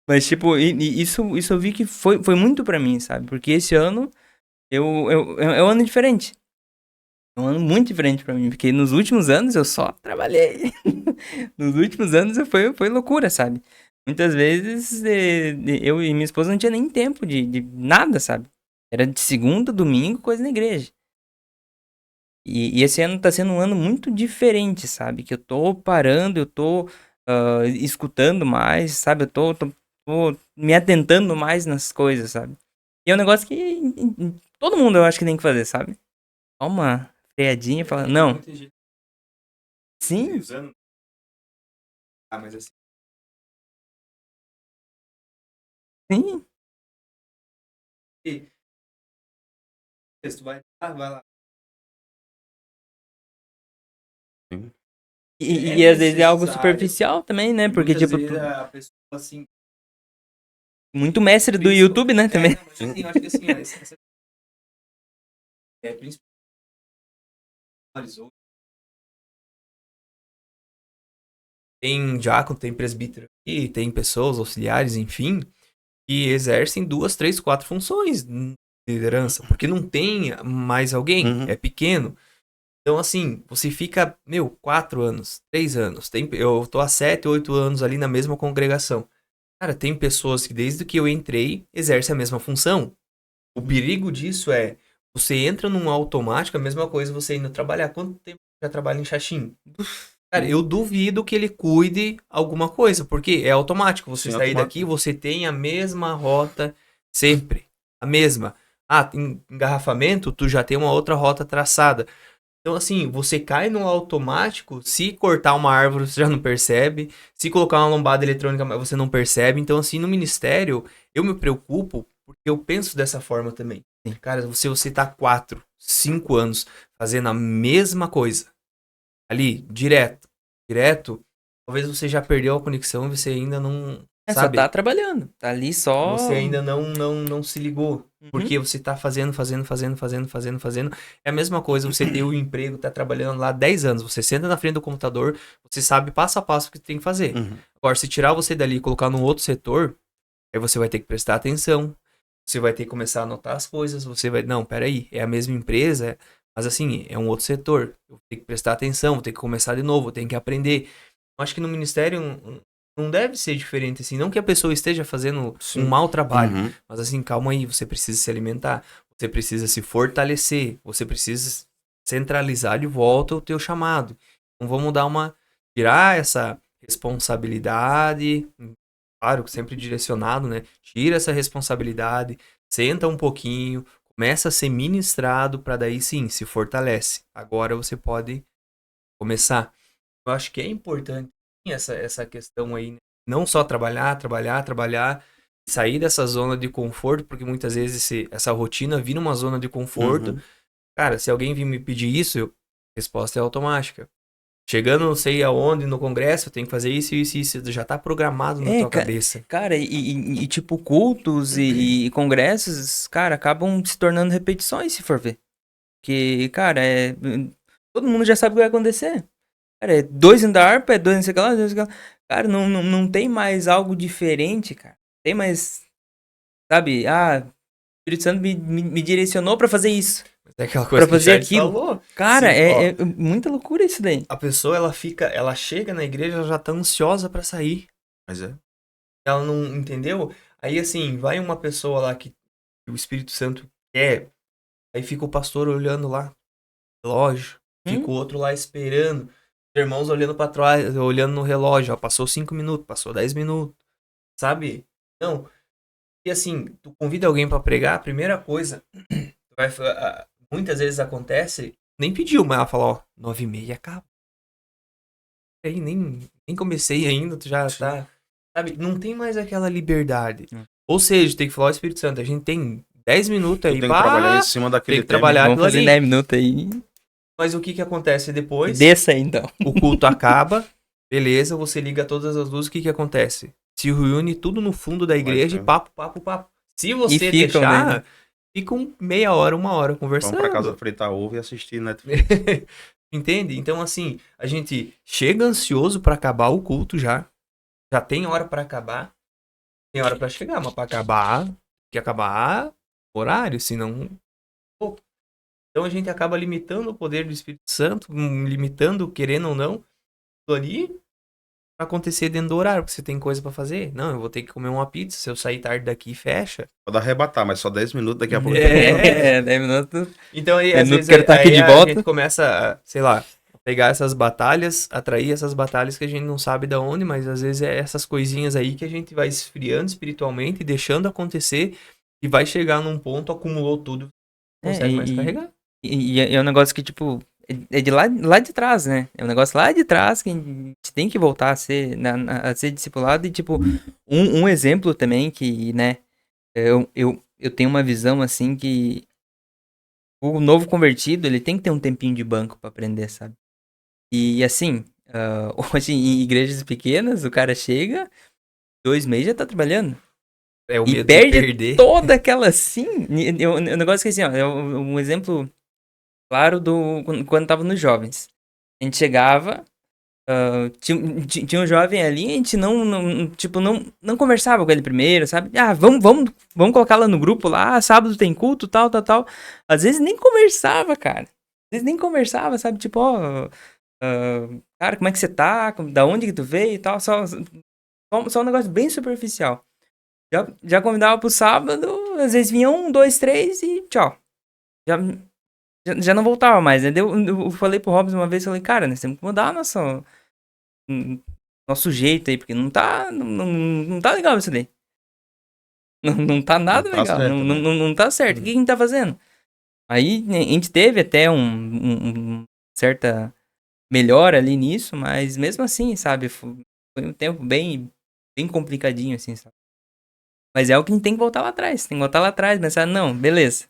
Mas, tipo, isso eu vi que foi muito pra mim, sabe? Porque esse ano é um ano diferente. É um ano muito diferente pra mim, porque nos últimos anos eu só trabalhei. Nos últimos anos foi loucura, sabe? Muitas vezes eu e minha esposa não tinha nem tempo de nada, sabe? Era de segunda, domingo, coisa na igreja. E esse ano tá sendo um ano muito diferente, sabe? Que eu tô parando, eu tô escutando mais, sabe? Eu tô me atentando mais nas coisas, sabe? E é um negócio que todo mundo eu acho que tem que fazer, sabe? Dá uma freadinha e falar, não. Sim. Mas assim. Sim. Tu vai lá. Sim. E às vezes é algo superficial também, né? Porque, Muitas tipo, vezes a pessoa assim. muito mestre do YouTube, né? Também. Não, mas assim, eu acho que assim, essa principalmente tem diácono, tem presbítero aqui, tem pessoas auxiliares, enfim, que exercem 2, 3, 4 funções de liderança, porque não tem mais alguém, é pequeno. Então, assim, você fica, 4 anos, 3 anos, eu tô há 7, 8 anos ali na mesma congregação. Cara, tem pessoas que desde que eu entrei, exercem a mesma função. O perigo disso é, você entra num automático, a mesma coisa você indo trabalhar. Quanto tempo já trabalha em Xaxim? Cara, eu duvido que ele cuide alguma coisa, porque é automático. Você sair daqui, você tem a mesma rota sempre. A mesma. Engarrafamento, tu já tem uma outra rota traçada. Então, assim, você cai no automático, se cortar uma árvore, você já não percebe, se colocar uma lombada eletrônica, você não percebe. Então, assim, no ministério, eu me preocupo porque eu penso dessa forma também. Cara, se você tá 4, 5 anos fazendo a mesma coisa, ali, direto, talvez você já perdeu a conexão e você ainda não, Só sabe? tá trabalhando. Tá ali só. Você ainda não se ligou. Uhum. Porque você tá fazendo. É a mesma coisa, você ter o emprego, tá trabalhando lá 10 anos. Você senta na frente do computador, você sabe passo a passo o que tem que fazer. Uhum. Agora, se tirar você dali e colocar num outro setor, aí você vai ter que prestar atenção. Você vai ter que começar a anotar as coisas. Você vai. Não, peraí, é a mesma empresa, mas assim, é um outro setor. Eu vou ter que prestar atenção, vou ter que começar de novo, vou ter que aprender. Eu acho que no ministério não deve ser diferente, assim. Não que a pessoa esteja fazendo Sim. um mau trabalho, Uhum. mas assim, calma aí, você precisa se alimentar, você precisa se fortalecer, você precisa centralizar de volta o teu chamado. Então vamos tirar essa responsabilidade, claro, sempre direcionado, né? Tira essa responsabilidade, senta um pouquinho, começa a ser ministrado para daí sim, se fortalece. Agora você pode começar. Eu acho que é importante essa questão aí, né? Não só trabalhar, sair dessa zona de conforto, porque muitas vezes essa rotina vira uma zona de conforto. Uhum. Cara, se alguém vir me pedir isso, a resposta é automática. Chegando não sei aonde no congresso, eu tenho que fazer isso, já tá programado na tua cabeça. Cara, tipo, cultos e congressos, cara, acabam se tornando repetições, se for ver. Porque, cara, todo mundo já sabe o que vai acontecer. Cara, é 2 indo da harpa, é 2 não sei o que lá, 2 não sei o que lá. Cara, não tem mais algo diferente, cara. Tem mais, sabe? O Espírito Santo me direcionou pra fazer isso. É aquela coisa Pra fazer que o Charles aquilo. falou. Cara, Sim, é muita loucura isso daí. a pessoa, ela chega na igreja, ela já tá ansiosa pra sair. Mas é. Ela não entendeu? Aí, assim, vai uma pessoa lá que o Espírito Santo quer, aí fica o pastor olhando lá, relógio, fica o outro lá esperando, os irmãos olhando pra trás, olhando no relógio, ó, passou 5 minutos, passou 10 minutos, sabe? Não. E assim, tu convida alguém pra pregar, a primeira coisa, muitas vezes acontece, nem pediu, mas ela fala, ó, 9h30 acaba. Aí nem comecei ainda, tu já tá, sabe? Não tem mais aquela liberdade. Ou seja, tem que falar o Espírito Santo, a gente tem 10 minutos aí, Tem que trabalhar em cima daquele tem que tema. trabalhar Vamos aquilo fazer ali. 10 minutos aí. Mas o que acontece depois? Desça aí, então. O culto acaba, beleza, você liga todas as luzes, o que acontece? Se reúne tudo no fundo da igreja e papo. Se você ficam, deixar, né? ficam meia hora, 1 hora conversando. Vamos pra casa fritar ovo e assistir Netflix. Entende? Então, assim, a gente chega ansioso pra acabar o culto já. Já tem hora pra acabar. Tem hora pra chegar, mas pra acabar, tem que acabar o horário, senão... Pô. Então a gente acaba limitando o poder do Espírito Santo, limitando, querendo ou não, tudo ali pra acontecer dentro do horário, porque você tem coisa pra fazer. Não, eu vou ter que comer uma pizza, se eu sair tarde daqui, fecha. Pode arrebatar, mas só 10 minutos, daqui a pouco. 10 minutos. Então aí, É, às não vezes, quero estar aqui de a volta. gente começa, sei lá, a pegar essas batalhas, atrair essas batalhas que a gente não sabe de onde, mas às vezes é essas coisinhas aí que a gente vai esfriando espiritualmente, deixando acontecer, e vai chegar num ponto, acumulou tudo, não consegue mais carregar. E é um negócio que, tipo, é de lá de trás, né? É um negócio lá de trás que a gente tem que voltar a ser, a ser discipulado. E, tipo, um exemplo também que, né, eu tenho uma visão, assim, que o novo convertido, ele tem que ter um tempinho de banco pra aprender, sabe? E, assim, hoje em igrejas pequenas, o cara chega, 2 meses já tá trabalhando. É o E medo de perde perder. toda aquela, assim... O negócio que, assim, ó, é um exemplo... Claro, quando tava nos jovens. A gente chegava, tinha um jovem ali, a gente não conversava com ele primeiro, sabe? Vamos colocar lá no grupo lá, sábado tem culto, tal. Às vezes nem conversava, cara. Às vezes nem conversava, sabe? Tipo, cara, como é que você tá? Da onde que tu veio e tal? Só um negócio bem superficial. Já convidava pro sábado, às vezes vinha 1, 2, 3 e tchau. Já não voltava mais, né? Eu falei pro Robson uma vez, falei, cara, nós temos que mudar nosso jeito aí, porque não tá legal isso daí. Não tá nada Não tá legal, certo, né? não tá certo. O que a gente tá fazendo? Aí a gente teve até certa melhora ali nisso, mas mesmo assim, sabe, foi um tempo bem, bem complicadinho, assim, sabe. Mas é o que a gente tem que voltar lá atrás, tem que voltar lá atrás, pensar, não, beleza,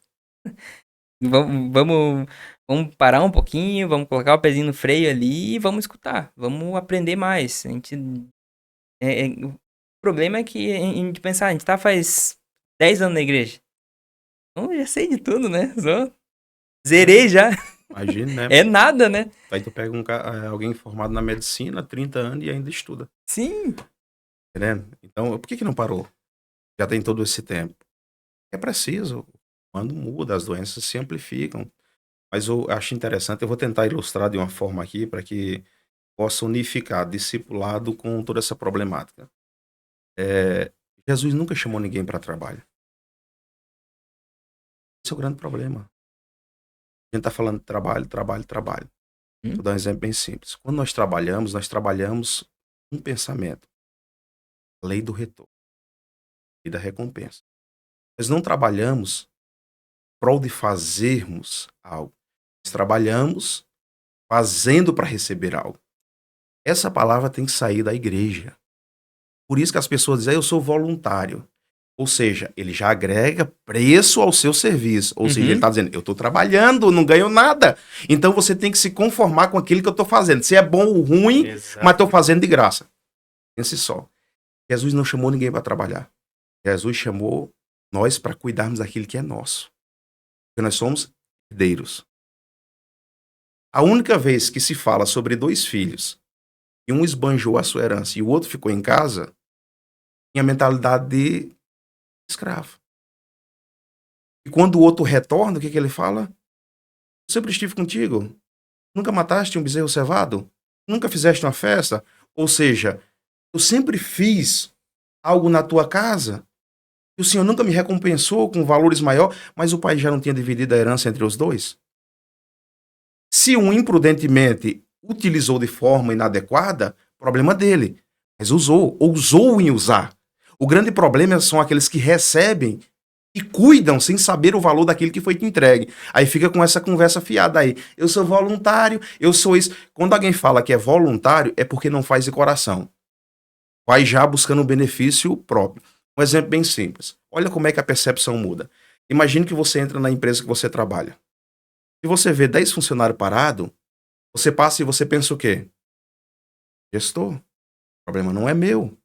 vamos parar um pouquinho, vamos colocar o pezinho no freio ali e vamos escutar, vamos aprender mais. O problema é que a gente pensar, a gente tá faz 10 anos na igreja. Então eu já sei de tudo, né? Zerei já. Imagina, né? É nada, né? Aí tu pega alguém formado na medicina, 30 anos e ainda estuda. Sim. Entendendo? Então, por que não parou? Já tem todo esse tempo. É preciso. Quando muda, as doenças se amplificam. Mas eu acho interessante, eu vou tentar ilustrar de uma forma aqui para que possa unificar discipulado com toda essa problemática. Jesus nunca chamou ninguém para trabalho. Esse é o grande problema. A gente está falando de trabalho, trabalho, trabalho. Vou dar um exemplo bem simples. Quando nós trabalhamos um pensamento. A lei do retorno e da recompensa. Nós não trabalhamos em prol de fazermos algo. Nós trabalhamos fazendo para receber algo. Essa palavra tem que sair da igreja. Por isso que as pessoas dizem, eu sou voluntário. Ou seja, ele já agrega preço ao seu serviço. Ou seja, ele está dizendo, eu estou trabalhando, não ganho nada. Então você tem que se conformar com aquilo que eu estou fazendo. Se é bom ou ruim, Exato. mas estou fazendo de graça. Pense só. Jesus não chamou ninguém para trabalhar. Jesus chamou nós para cuidarmos daquilo que é nosso. Porque nós somos herdeiros. A única vez que se fala sobre dois filhos, e um esbanjou a sua herança e o outro ficou em casa, tinha a mentalidade de escravo. E quando o outro retorna, o que ele fala? Eu sempre estive contigo. Nunca mataste um bezerro cevado? Nunca fizeste uma festa? Ou seja, eu sempre fiz algo na tua casa e o Senhor nunca me recompensou com valores maiores, mas o pai já não tinha dividido a herança entre os dois? Se um imprudentemente utilizou de forma inadequada, problema dele. Mas ousou em usar. O grande problema são aqueles que recebem e cuidam sem saber o valor daquilo que foi te entregue. Aí fica com essa conversa fiada aí. Eu sou voluntário, eu sou isso. Quando alguém fala que é voluntário, é porque não faz de coração. Vai já buscando um benefício próprio. Um exemplo bem simples. Olha como é que a percepção muda. Imagine que você entra na empresa que você trabalha. Se você vê 10 funcionários parados, você passa e você pensa o quê? Gestor, o problema não é meu.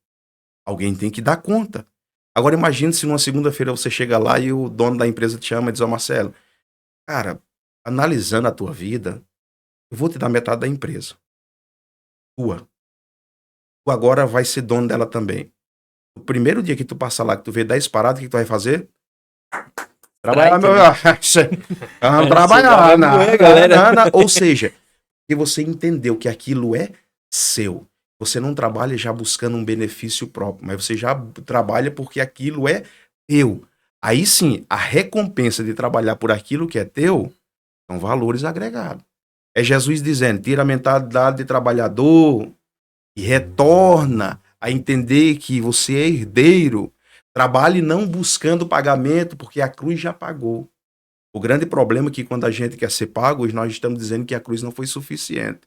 Alguém tem que dar conta. Agora imagine se numa segunda-feira você chega lá e o dono da empresa te chama e diz, ó Marcelo, cara, analisando a tua vida, eu vou te dar metade da empresa. Tua. Tu agora vai ser dono dela também. No primeiro dia que tu passar lá, que tu vê 10 parados, o que tu vai fazer? Trabalhar, meu... Vamos trabalhar, galera. Ou seja, que você entendeu que aquilo é seu. Você não trabalha já buscando um benefício próprio, mas você já trabalha porque aquilo é teu. Aí sim, a recompensa de trabalhar por aquilo que é teu são valores agregados. É Jesus dizendo, tira a mentalidade de trabalhador e retorna a entender que você é herdeiro. Trabalhe não buscando pagamento, porque a cruz já pagou. O grande problema é que quando a gente quer ser pago, nós estamos dizendo que a cruz não foi suficiente.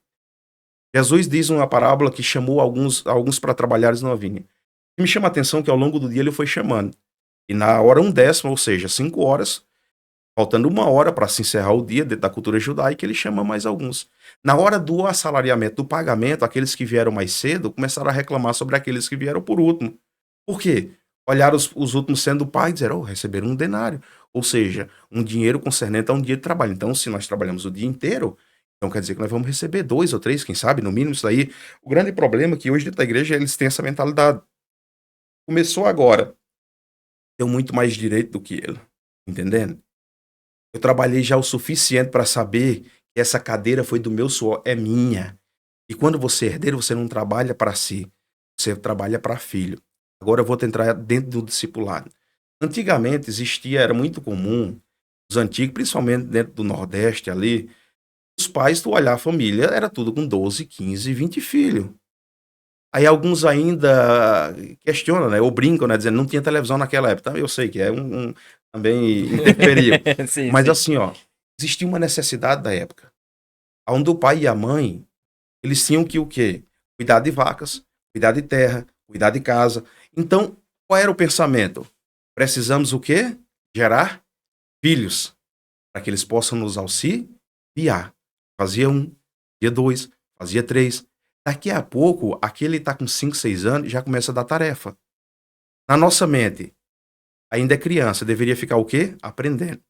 Jesus diz uma parábola que chamou alguns para trabalhares na vinha. E me chama a atenção que ao longo do dia ele foi chamando. E na hora 1/10, ou seja, 5 horas, faltando 1 hora para se encerrar o dia dentro da cultura judaica, ele chama mais alguns. Na hora do assalariamento, do pagamento, aqueles que vieram mais cedo começaram a reclamar sobre aqueles que vieram por último. Por quê? Olharam os últimos sendo pai e disseram, receberam um denário. Ou seja, um dinheiro concernente a um dia de trabalho. Então, se nós trabalhamos o dia inteiro, então quer dizer que nós vamos receber 2 ou 3, quem sabe, no mínimo isso daí. O grande problema é que hoje dentro da igreja eles têm essa mentalidade. Começou agora. Tenho muito mais direito do que ele. Entendendo? Eu trabalhei já o suficiente para saber que essa cadeira foi do meu suor, é minha. E quando você é herdeiro, você não trabalha para si. Você trabalha para filho. Agora eu vou entrar dentro do discipulado. Antigamente existia, era muito comum, os antigos, principalmente dentro do Nordeste ali, os pais, tu olhar a família, era tudo com 12, 15, 20 filhos. Aí alguns ainda questionam, né, ou brincam, né, dizendo não tinha televisão naquela época. Eu sei que é também interferiu. Sim, Mas sim. assim, ó, existia uma necessidade da época. onde o pai e a mãe, eles tinham que o quê? Cuidar de vacas, cuidar de terra, cuidar de casa. Então, qual era o pensamento? Precisamos o quê? Gerar filhos, para que eles possam nos auxiliar. Fazia um, fazia dois, fazia três. Daqui a pouco, aquele está com 5, 6 anos e já começa a dar tarefa. Na nossa mente, ainda é criança, deveria ficar o quê? Aprendendo.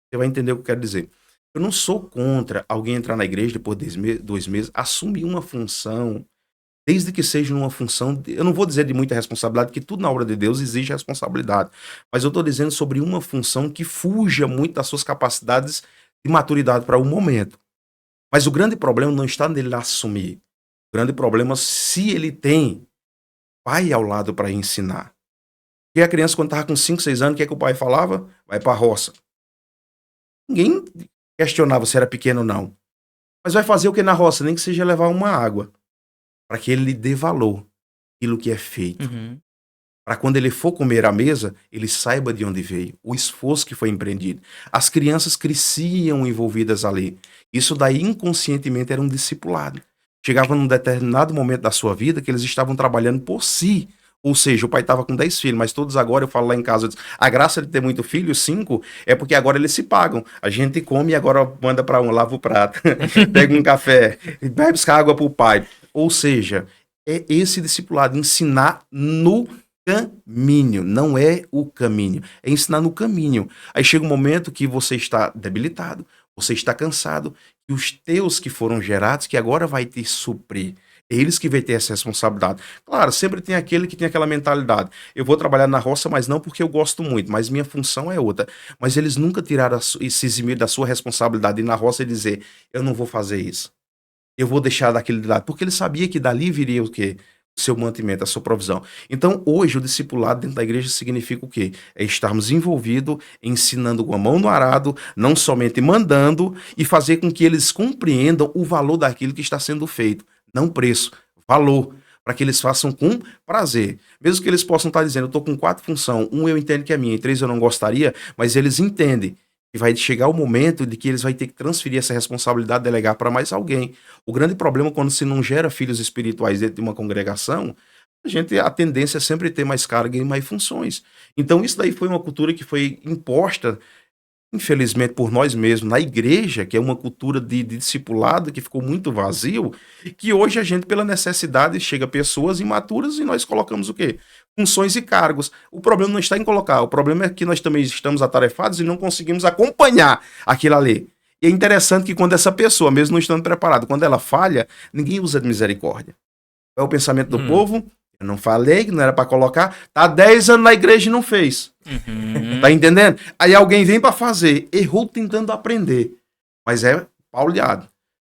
Você vai entender o que eu quero dizer. Eu não sou contra alguém entrar na igreja depois de 2 meses, assumir uma função, desde que seja uma função, eu não vou dizer de muita responsabilidade, porque tudo na obra de Deus exige responsabilidade, mas eu estou dizendo sobre uma função que fuja muito das suas capacidades de maturidade para o momento. Mas o grande problema não está nele assumir. O grande problema é se ele tem pai ao lado para ensinar. E a criança, quando estava com 5, 6 anos, o que é que o pai falava? Vai para a roça. Ninguém questionava se era pequeno ou não. Mas vai fazer o que na roça? Nem que seja levar uma água. Para que ele lhe dê valor aquilo que é feito. Uhum. Para quando ele for comer à mesa, ele saiba de onde veio, o esforço que foi empreendido. As crianças cresciam envolvidas ali. Isso daí inconscientemente era um discipulado. Chegava num determinado momento da sua vida que eles estavam trabalhando por si. Ou seja, o pai estava com 10 filhos, mas todos agora, eu falo lá em casa, a graça de ter muito filho, 5, é porque agora eles se pagam. A gente come e agora manda para um, lava o prato, pega um café, vai buscar água para o pai. Ou seja, é esse discipulado, ensinar no caminho, não é o caminho, é ensinar no caminho. Aí chega um momento que você está debilitado, você está cansado, e os teus que foram gerados, que agora vai te suprir. Eles que vão ter essa responsabilidade. Claro, sempre tem aquele que tem aquela mentalidade. Eu vou trabalhar na roça, mas não porque eu gosto muito, mas minha função é outra. Mas eles nunca tiraram e se eximir da sua responsabilidade de ir na roça e dizer, eu não vou fazer isso. Eu vou deixar daquele de lado. Porque ele sabia que dali viria o quê? O seu mantimento, a sua provisão. Então, hoje, o discipulado dentro da igreja significa o quê? É estarmos envolvidos, ensinando com a mão no arado, não somente mandando, e fazer com que eles compreendam o valor daquilo que está sendo feito. Não preço, valor. Para que eles façam com prazer. Mesmo que eles possam estar dizendo, eu estou com 4 funções, 1 eu entendo que é minha, e 3 eu não gostaria, mas eles entendem. E vai chegar o momento de que eles vão ter que transferir essa responsabilidade, delegar para mais alguém. O grande problema quando se não gera filhos espirituais dentro de uma congregação, a tendência é sempre ter mais carga e mais funções. Então isso daí foi uma cultura que foi imposta, infelizmente, por nós mesmos, na igreja, que é uma cultura de discipulado que ficou muito vazio, que hoje a gente, pela necessidade, chega pessoas imaturas e nós colocamos o quê? Funções e cargos. O problema não está em colocar, o problema é que nós também estamos atarefados e não conseguimos acompanhar aquilo ali. E é interessante que quando essa pessoa, mesmo não estando preparada, quando ela falha, ninguém usa de misericórdia. É o pensamento do povo, eu não falei que não era para colocar, tá 10 anos na igreja e não fez. Tá entendendo? Aí alguém vem para fazer, errou tentando aprender, mas é pauleado.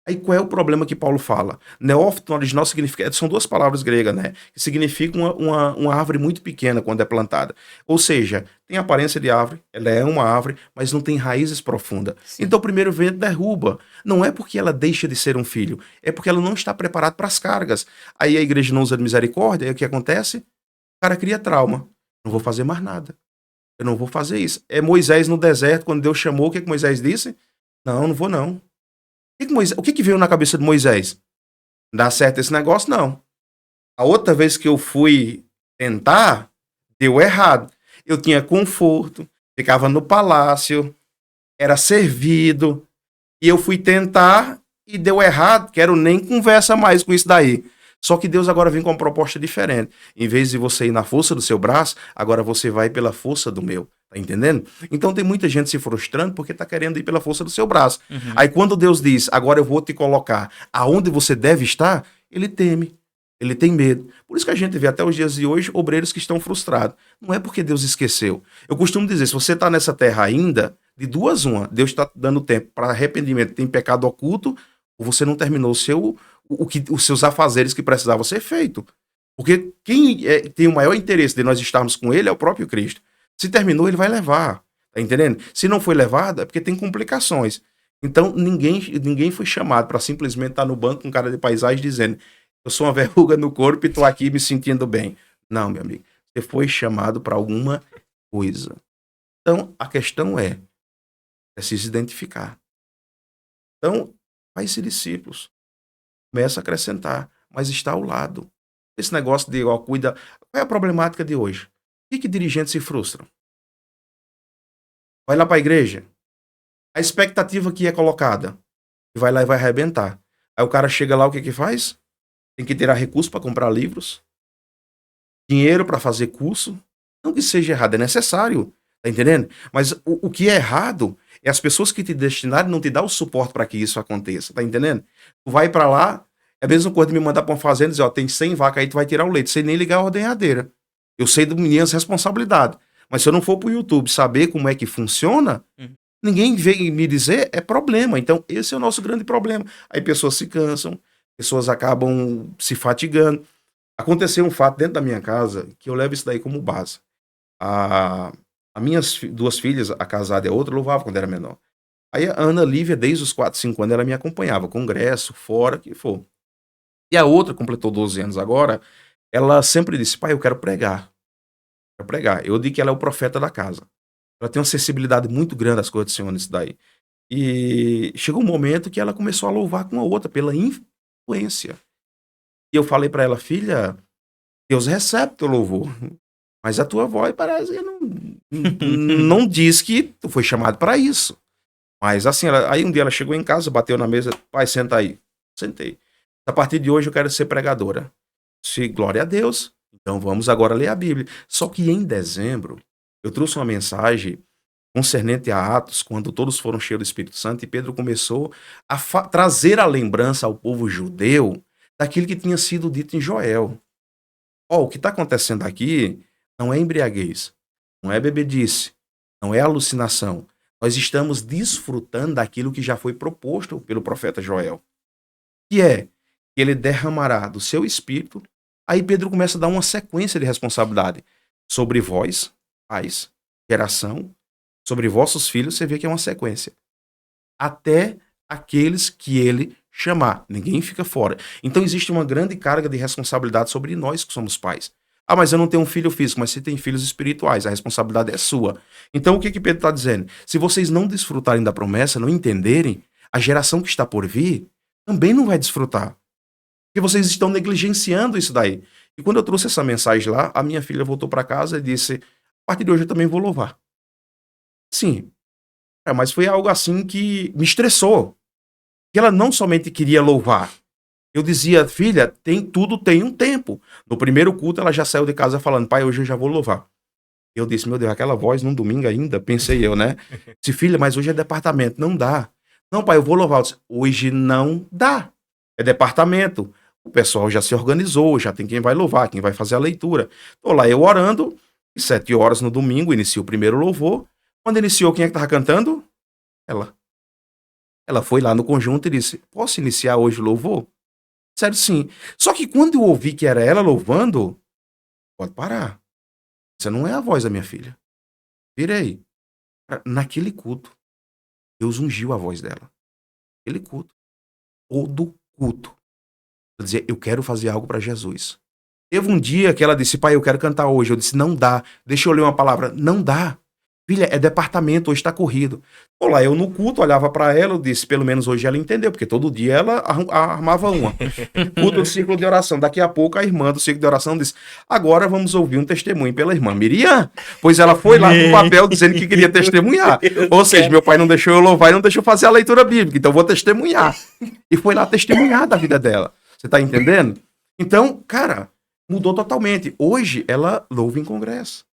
Aí qual é o problema que Paulo fala? Neófito no original significa, são 2 palavras gregas, né? Que significam uma árvore muito pequena quando é plantada. Ou seja, tem aparência de árvore, ela é uma árvore, mas não tem raízes profundas. Sim. Então o primeiro vento derruba. Não é porque ela deixa de ser um filho, é porque ela não está preparada para as cargas. Aí a igreja não usa de misericórdia, aí o que acontece? O cara cria trauma. Não vou fazer mais nada. Eu não vou fazer isso. É Moisés no deserto, quando Deus chamou, o que Moisés disse? Não, não vou não. O que veio na cabeça de Moisés? Dá certo esse negócio? Não. A outra vez que eu fui tentar, deu errado. Eu tinha conforto, ficava no palácio, era servido, e eu fui tentar e deu errado, quero nem conversa mais com isso daí. Só que Deus agora vem com uma proposta diferente. Em vez de você ir na força do seu braço, agora você vai pela força do meu. Tá entendendo? Então tem muita gente se frustrando porque tá querendo ir pela força do seu braço. Aí quando Deus diz, agora eu vou te colocar aonde você deve estar, ele teme. Ele tem medo. Por isso que a gente vê até os dias de hoje obreiros que estão frustrados. Não é porque Deus esqueceu. Eu costumo dizer, se você está nessa terra ainda, de 2 uma, Deus está dando tempo para arrependimento, tem pecado oculto, ou você não terminou os seus afazeres que precisavam ser feito. Porque quem tem o maior interesse de nós estarmos com ele é o próprio Cristo. Se terminou, ele vai levar. Tá entendendo? Se não foi levado, é porque tem complicações. Então, ninguém foi chamado para simplesmente estar no banco com cara de paisagem dizendo eu sou uma verruga no corpo e estou aqui me sentindo bem. Não, meu amigo. Você foi chamado para alguma coisa. Então, a questão é, precisa identificar. Então, Faz-se discípulos. Começa a acrescentar, mas está ao lado. Esse negócio de, ó, cuida... Qual é a problemática de hoje? Por que dirigentes se frustram? Vai lá para a igreja. A expectativa que é colocada. Vai lá e vai arrebentar. Aí o cara chega lá, o que faz? Tem que tirar recurso para comprar livros. Dinheiro para fazer curso. Não que seja errado, é necessário. Tá entendendo? Mas o que é errado é as pessoas que te destinaram não te dar o suporte para que isso aconteça. Tá entendendo? Tu vai para lá, é a mesma coisa de me mandar para uma fazenda e dizer, ó, tem 100 vacas aí, tu vai tirar o leite, sem nem ligar a ordenhadeira. Eu sei das minhas responsabilidades. Mas se eu não for pro YouTube saber como é que funciona, ninguém vem me dizer, é problema. Então, esse é o nosso grande problema. Aí pessoas se cansam, pessoas acabam se fatigando. Aconteceu um fato dentro da minha casa que eu levo isso daí como base. As minhas duas filhas, a casada e a outra, louvava quando era menor. Aí a Ana Lívia, desde os 4, 5 anos, ela me acompanhava, congresso, fora, que for. E a outra, completou 12 anos agora, ela sempre disse, pai, eu quero pregar. Quero pregar. Eu digo que ela é o profeta da casa. Ela tem uma sensibilidade muito grande às coisas do Senhor nisso daí. E chegou um momento que ela começou a louvar com a outra, pela influência. E eu falei para ela, filha, Deus recebe teu louvor, mas a tua voz parece que não diz que tu foi chamado para isso. Mas assim, aí um dia ela chegou em casa, bateu na mesa, pai, senta aí. Sentei. A partir de hoje eu quero ser pregadora. Se glória a Deus, então vamos agora ler a Bíblia. Só que em dezembro, eu trouxe uma mensagem concernente a Atos, quando todos foram cheios do Espírito Santo, e Pedro começou a trazer a lembrança ao povo judeu daquilo que tinha sido dito em Joel. O que está acontecendo aqui não é embriaguez, não é bebedice, não é alucinação. Nós estamos desfrutando daquilo que já foi proposto pelo profeta Joel, que é que ele derramará do seu espírito. Aí Pedro começa a dar uma sequência de responsabilidade sobre vós, pais, geração, sobre vossos filhos. Você vê que é uma sequência. Até aqueles que ele chamar. Ninguém fica fora. Então existe uma grande carga de responsabilidade sobre nós que somos pais. Ah, mas eu não tenho um filho físico, mas você tem filhos espirituais. A responsabilidade é sua. Então o que Pedro está dizendo? Se vocês não desfrutarem da promessa, não entenderem, a geração que está por vir também não vai desfrutar. Porque vocês estão negligenciando isso daí. E quando eu trouxe essa mensagem lá, a minha filha voltou para casa e disse, a partir de hoje eu também vou louvar. Sim. Mas foi algo assim que me estressou. Que ela não somente queria louvar. Eu dizia, filha, tudo tem um tempo. No primeiro culto ela já saiu de casa falando, pai, hoje eu já vou louvar. Eu disse, meu Deus, aquela voz num domingo ainda, pensei eu, né? Disse, filha, mas hoje é departamento, não dá. Não, pai, eu vou louvar. Eu disse, hoje não dá. É departamento. O pessoal já se organizou, já tem quem vai louvar, quem vai fazer a leitura. Tô lá eu orando, 7 horas no domingo, inicia o primeiro louvor. Quando iniciou, quem é que tava cantando? Ela. Ela foi lá no conjunto e disse, posso iniciar hoje o louvor? Sério, sim. Só que quando eu ouvi que era ela louvando, pode parar. Essa não é a voz da minha filha. Virei. Naquele culto, Deus ungiu a voz dela. Aquele culto. Todo culto. Ela dizia, eu quero fazer algo para Jesus. Teve um dia que ela disse, pai, eu quero cantar hoje. Eu disse, não dá. Deixa eu ler uma palavra. Não dá. Filha, é departamento, hoje está corrido. Olá, eu no culto olhava para ela, eu disse, pelo menos hoje ela entendeu, porque todo dia ela armava uma. Culto do círculo de oração. Daqui a pouco a irmã do círculo de oração disse, agora vamos ouvir um testemunho pela irmã Miriam. Pois ela foi lá no papel dizendo que queria testemunhar. Ou seja, meu pai não deixou eu louvar e não deixou fazer a leitura bíblica, então eu vou testemunhar. E foi lá testemunhar da vida dela. Você tá entendendo? Então, cara, mudou totalmente. Hoje ela louva em congresso.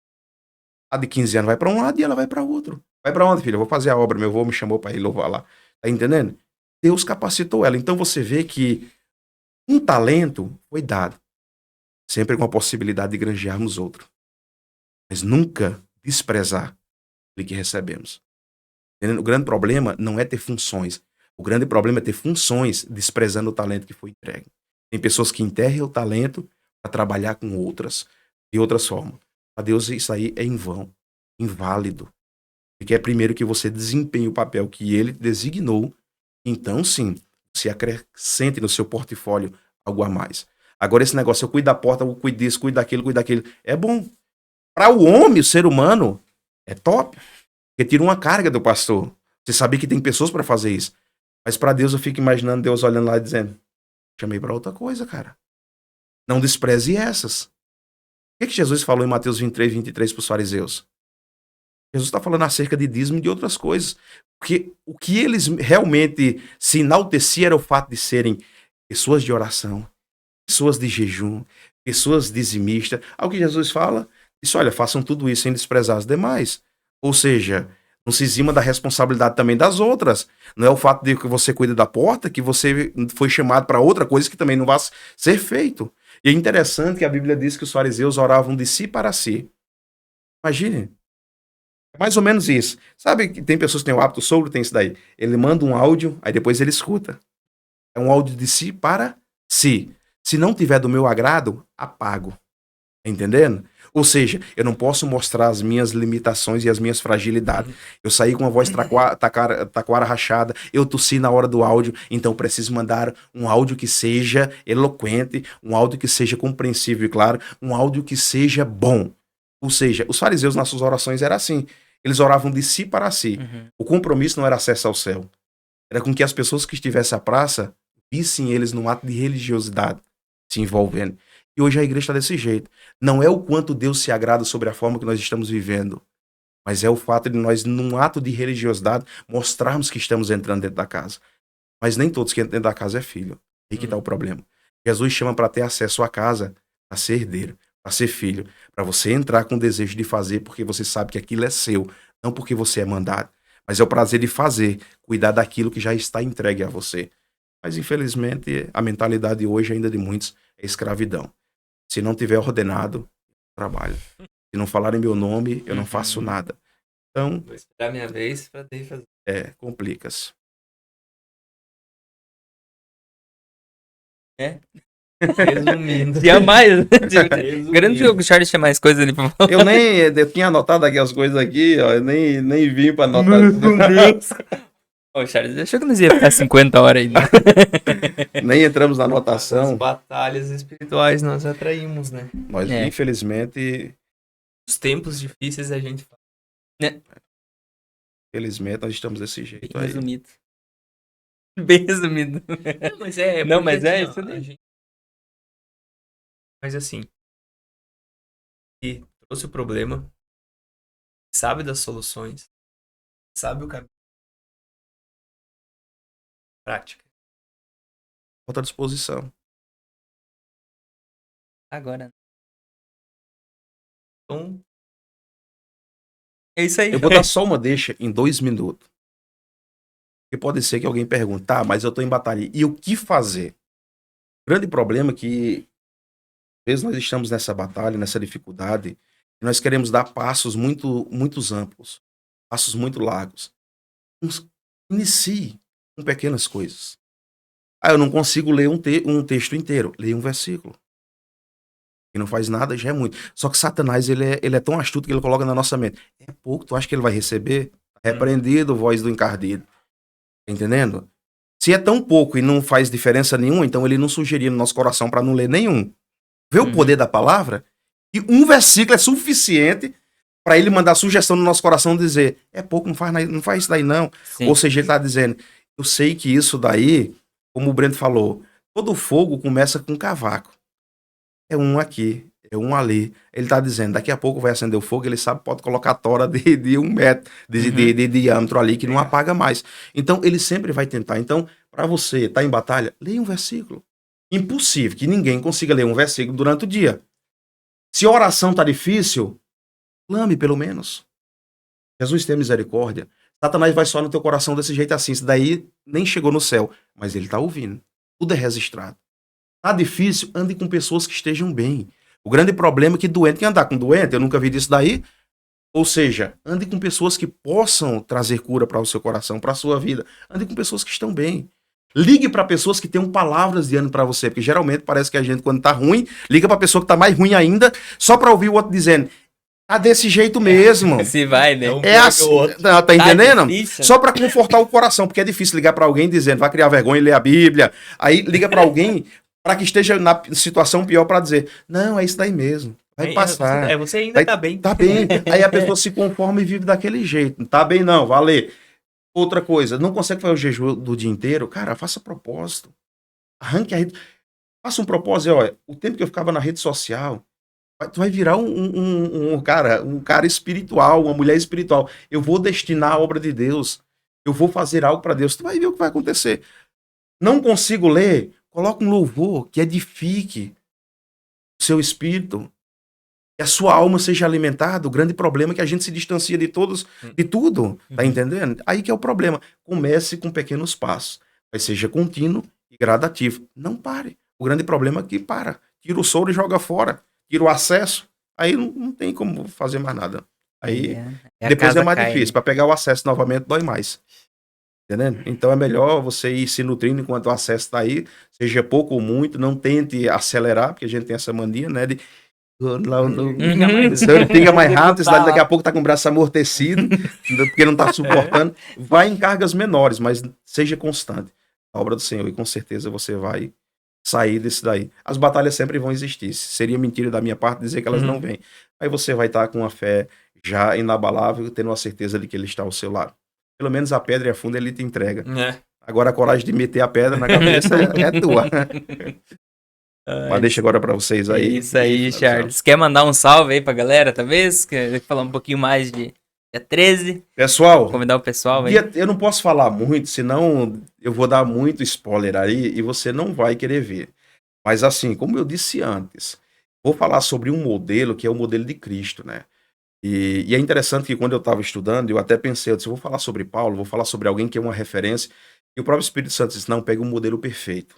A de 15 anos vai para um lado e ela vai para outro. Vai para onde, filha? Eu vou fazer a obra. Meu avô me chamou para ir louvar lá. Tá entendendo? Deus capacitou ela. Então você vê que um talento foi dado. Sempre com a possibilidade de granjearmos outro. Mas nunca desprezar o que recebemos. Entendendo? O grande problema não é ter funções. O grande problema é ter funções desprezando o talento que foi entregue. Tem pessoas que enterram o talento para trabalhar com outras, de outras formas. A Deus isso aí é em vão, inválido. Ele quer primeiro que você desempenhe o papel que ele designou, então sim, se acrescente no seu portfólio algo a mais. Agora esse negócio, eu cuido da porta, eu cuido disso, cuido daquilo, é bom. Para o homem, o ser humano, é top. Porque tira uma carga do pastor. Você sabia que tem pessoas para fazer isso. Mas para Deus eu fico imaginando Deus olhando lá e dizendo, chamei para outra coisa, cara. Não despreze essas. O que Jesus falou em Mateus 23, 23 para os fariseus? Jesus está falando acerca de dízimo e de outras coisas. Porque o que eles realmente se enalteciam era o fato de serem pessoas de oração, pessoas de jejum, pessoas dizimistas. Ao que Jesus fala, diz, olha, façam tudo isso sem desprezar as demais. Ou seja, não se exima da responsabilidade também das outras. Não é o fato de que você cuida da porta, que você foi chamado para outra coisa que também não vai ser feito. E é interessante que a Bíblia diz que os fariseus oravam de si para si. Imagine. É mais ou menos isso. Sabe que tem pessoas que têm o hábito, o sogro tem isso daí. Ele manda um áudio, aí depois ele escuta. É um áudio de si para si. Se não tiver do meu agrado, apago. Tá entendendo? Ou seja, eu não posso mostrar as minhas limitações e as minhas fragilidades. Eu saí com a voz taquara rachada, eu tossi na hora do áudio, então eu preciso mandar um áudio que seja eloquente, um áudio que seja compreensível e claro, um áudio que seja bom. Ou seja, os fariseus nas suas orações era assim. Eles oravam de si para si. O compromisso não era acesso ao céu. Era com que as pessoas que estivessem à praça vissem eles num ato de religiosidade se envolvendo. E hoje a igreja está desse jeito. Não é o quanto Deus se agrada sobre a forma que nós estamos vivendo, mas é o fato de nós, num ato de religiosidade, mostrarmos que estamos entrando dentro da casa. Mas nem todos que entram dentro da casa é filho. Aí que está o problema. Jesus chama para ter acesso à casa, para ser herdeiro, para ser filho, para você entrar com o desejo de fazer porque você sabe que aquilo é seu, não porque você é mandado. Mas é o prazer de fazer, cuidar daquilo que já está entregue a você. Mas infelizmente a mentalidade hoje ainda de muitos é escravidão. Se não tiver ordenado, eu trabalho. Se não falarem meu nome, eu não faço nada. Então, vou esperar a minha vez para ter que fazer. Complica-se. Resumindo. Tinha mais. Grande que o Charles tinha mais coisa ali pra falar. Eu tinha anotado aqui as coisas aqui, ó, eu nem vim para anotar. Ô, Charles, achou que nós ia ficar 50 horas aí, né? Nem entramos na anotação. As batalhas espirituais nós atraímos, né? Nós, infelizmente... Os tempos difíceis a gente faz. Infelizmente, nós estamos desse jeito Bem aí. resumido. Bem resumido. Não, mas é... Não, mas porque, é assim, isso ó, daí. a gente... Mas assim... E trouxe o problema, sabe das soluções, sabe o caminho. Prática. Falta disposição. Agora. Então, É isso aí. Eu vou dar só uma deixa em 2 minutos. Porque pode ser que alguém pergunte, tá, mas eu tô em batalha. E o que fazer? O grande problema é que, às vezes, nós estamos nessa batalha, nessa dificuldade, e nós queremos dar passos muito amplos, passos muito largos. Inicie com pequenas coisas. Eu não consigo ler um texto inteiro. Leia um versículo. E não faz nada, já é muito. Só que Satanás, ele é tão astuto que ele coloca na nossa mente. É pouco, tu acha que ele vai receber? Repreendido, voz do encardido. Tá entendendo? Se é tão pouco e não faz diferença nenhuma, então ele não sugeria no nosso coração para não ler nenhum. Vê o poder da palavra? E um versículo é suficiente para ele mandar sugestão no nosso coração dizer, é pouco, não faz isso daí não. Sim. Ou seja, ele tá dizendo, eu sei que isso daí, como o Brento falou, todo fogo começa com cavaco. É um aqui, é um ali. Ele tá dizendo, daqui a pouco vai acender o fogo, ele sabe, pode colocar a tora de 1 metro de diâmetro ali, que não apaga mais. Então, ele sempre vai tentar. Então, para você estar em batalha, leia um versículo. Impossível que ninguém consiga ler um versículo durante o dia. Se a oração tá difícil, clame pelo menos. Jesus tem misericórdia. Satanás vai só no teu coração desse jeito assim. Isso daí nem chegou no céu, mas ele tá ouvindo. Tudo é registrado. Tá difícil, ande com pessoas que estejam bem. O grande problema é que doente, quem andar com doente, eu nunca vi disso daí. Ou seja, ande com pessoas que possam trazer cura para o seu coração, para a sua vida. Ande com pessoas que estão bem. Ligue para pessoas que tenham palavras de ânimo para você, porque geralmente parece que a gente, quando tá ruim, liga para pessoa que tá mais ruim ainda, só para ouvir o outro dizendo, tá desse jeito mesmo. Se vai, né? É assim, tá entendendo? Difícil. Só para confortar o coração, porque é difícil ligar para alguém dizendo, vai criar vergonha e ler a Bíblia. Aí liga para alguém para que esteja na situação pior para dizer, não, é isso daí mesmo. Vai passar. Você ainda tá bem. Tá bem. Aí a pessoa se conforma e vive daquele jeito. Não tá bem não, vai ler. Outra coisa, não consegue fazer o jejum do dia inteiro? Cara, faça propósito. Arranque a rede. Faça um propósito, olha, o tempo que eu ficava na rede social, tu vai virar um cara espiritual, uma mulher espiritual. Eu vou destinar a obra de Deus. Eu vou fazer algo para Deus. Tu vai ver o que vai acontecer. Não consigo ler? Coloca um louvor que edifique o seu espírito. Que a sua alma seja alimentada. O grande problema é que a gente se distancia de todos, de tudo. Tá entendendo? Aí que é o problema. Comece com pequenos passos. Mas seja contínuo e gradativo. Não pare. O grande problema é que para. Tira o soro e joga fora. Tira o acesso. Aí não tem como fazer mais nada. Aí depois é mais difícil. Para pegar o acesso novamente dói mais. Entendendo? Então é melhor você ir se nutrindo enquanto o acesso está aí. Seja pouco ou muito. Não tente acelerar, porque a gente tem essa mania, né? De fica mais rápido, daqui a pouco tá com o braço amortecido, porque não tá suportando. Vai em cargas menores, mas seja constante. A obra do Senhor, e com certeza você vai sair desse daí. As batalhas sempre vão existir. Seria mentira da minha parte dizer que elas não vêm. Aí você vai estar com uma fé já inabalável, tendo a certeza de que ele está ao seu lado. Pelo menos a pedra e a funda ele te entrega. Agora a coragem de meter a pedra na cabeça é tua. Mas deixa agora pra vocês aí. Isso aí, Charles. Quer mandar um salve aí pra galera, talvez? Quer falar um pouquinho mais de dia 13? Pessoal, convidar o pessoal aí. Eu não posso falar muito, senão eu vou dar muito spoiler aí e você não vai querer ver. Mas assim, como eu disse antes, vou falar sobre um modelo que é o modelo de Cristo, né? E é interessante que quando eu estava estudando, eu até pensei, eu disse, eu vou falar sobre Paulo, vou falar sobre alguém que é uma referência. E o próprio Espírito Santo disse, não, pega um modelo perfeito.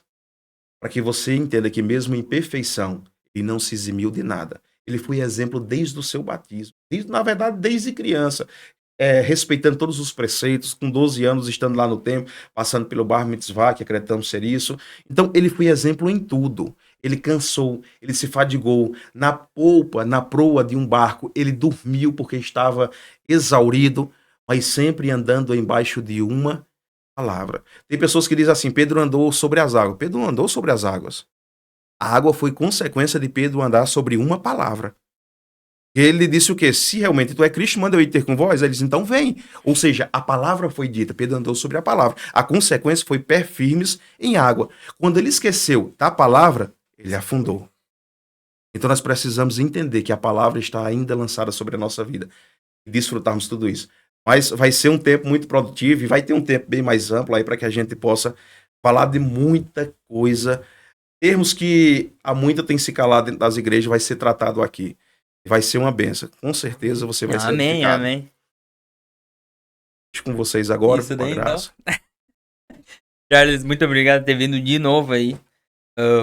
Para que você entenda que mesmo em perfeição, ele não se eximiu de nada. Ele foi exemplo desde o seu batismo. Na verdade, desde criança. Respeitando todos os preceitos, com 12 anos, estando lá no templo, passando pelo Bar Mitzvah, que acreditamos ser isso. Então, ele foi exemplo em tudo. Ele cansou, ele se fadigou. Na polpa, na proa de um barco, ele dormiu porque estava exaurido, mas sempre andando embaixo de uma palavra. Tem pessoas que dizem assim, Pedro andou sobre as águas. Pedro não andou sobre as águas. A água foi consequência de Pedro andar sobre uma palavra. Ele disse o quê? Se realmente tu é Cristo, manda eu ir ter com vós. Ele disse, então vem. Ou seja, a palavra foi dita, Pedro andou sobre a palavra. A consequência foi pé firmes em água. Quando ele esqueceu da palavra, ele afundou. Então nós precisamos entender que a palavra está ainda lançada sobre a nossa vida. E desfrutarmos tudo isso. Mas vai ser um tempo muito produtivo e vai ter um tempo bem mais amplo aí para que a gente possa falar de muita coisa. Termos que há muito tem se calado dentro das igrejas vai ser tratado aqui. Vai ser uma benção. Com certeza você vai ser edificado. Amém. Com vocês agora, Isso com a daí, graça. Então. Charles, muito obrigado por ter vindo de novo aí.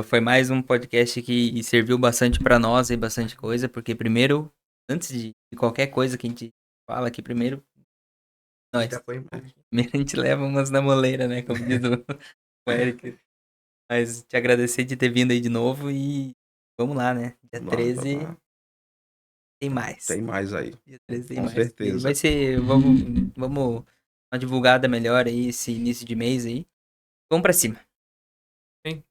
Foi mais um podcast que serviu bastante para nós e bastante coisa, porque primeiro, antes de qualquer coisa que a gente fala aqui, primeiro a gente leva umas na moleira, né? Como diz o Eric. Mas te agradecer de ter vindo aí de novo e vamos lá, né? Dia 13 tem mais. Tem mais aí. Dia 13 tem Com mais. certeza. Vai ser. Vamos uma divulgada melhor aí esse início de mês aí. Vamos pra cima. Sim.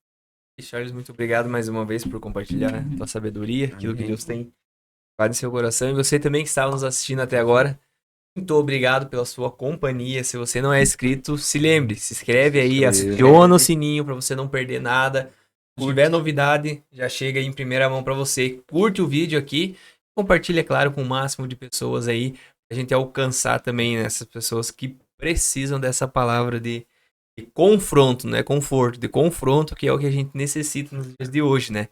E Charles, muito obrigado mais uma vez por compartilhar tua sabedoria, aquilo que Deus tem em seu coração. E você também que estava nos assistindo até agora. Muito obrigado pela sua companhia. Se você não é inscrito, se lembre, se inscreve aí, aciona o sininho para você não perder nada. Se tiver novidade, já chega aí em primeira mão para você. Curte o vídeo aqui, compartilha, é claro, com o máximo de pessoas aí, pra gente alcançar também essas pessoas que precisam dessa palavra de confronto, não é conforto, de confronto, que é o que a gente necessita nos dias de hoje, né?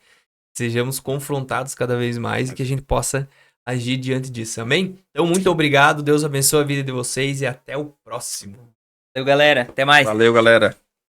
Sejamos confrontados cada vez mais e que a gente possa agir diante disso, amém? Então, muito obrigado, Deus abençoe a vida de vocês e até o próximo. Valeu, galera. Até mais. Valeu, galera.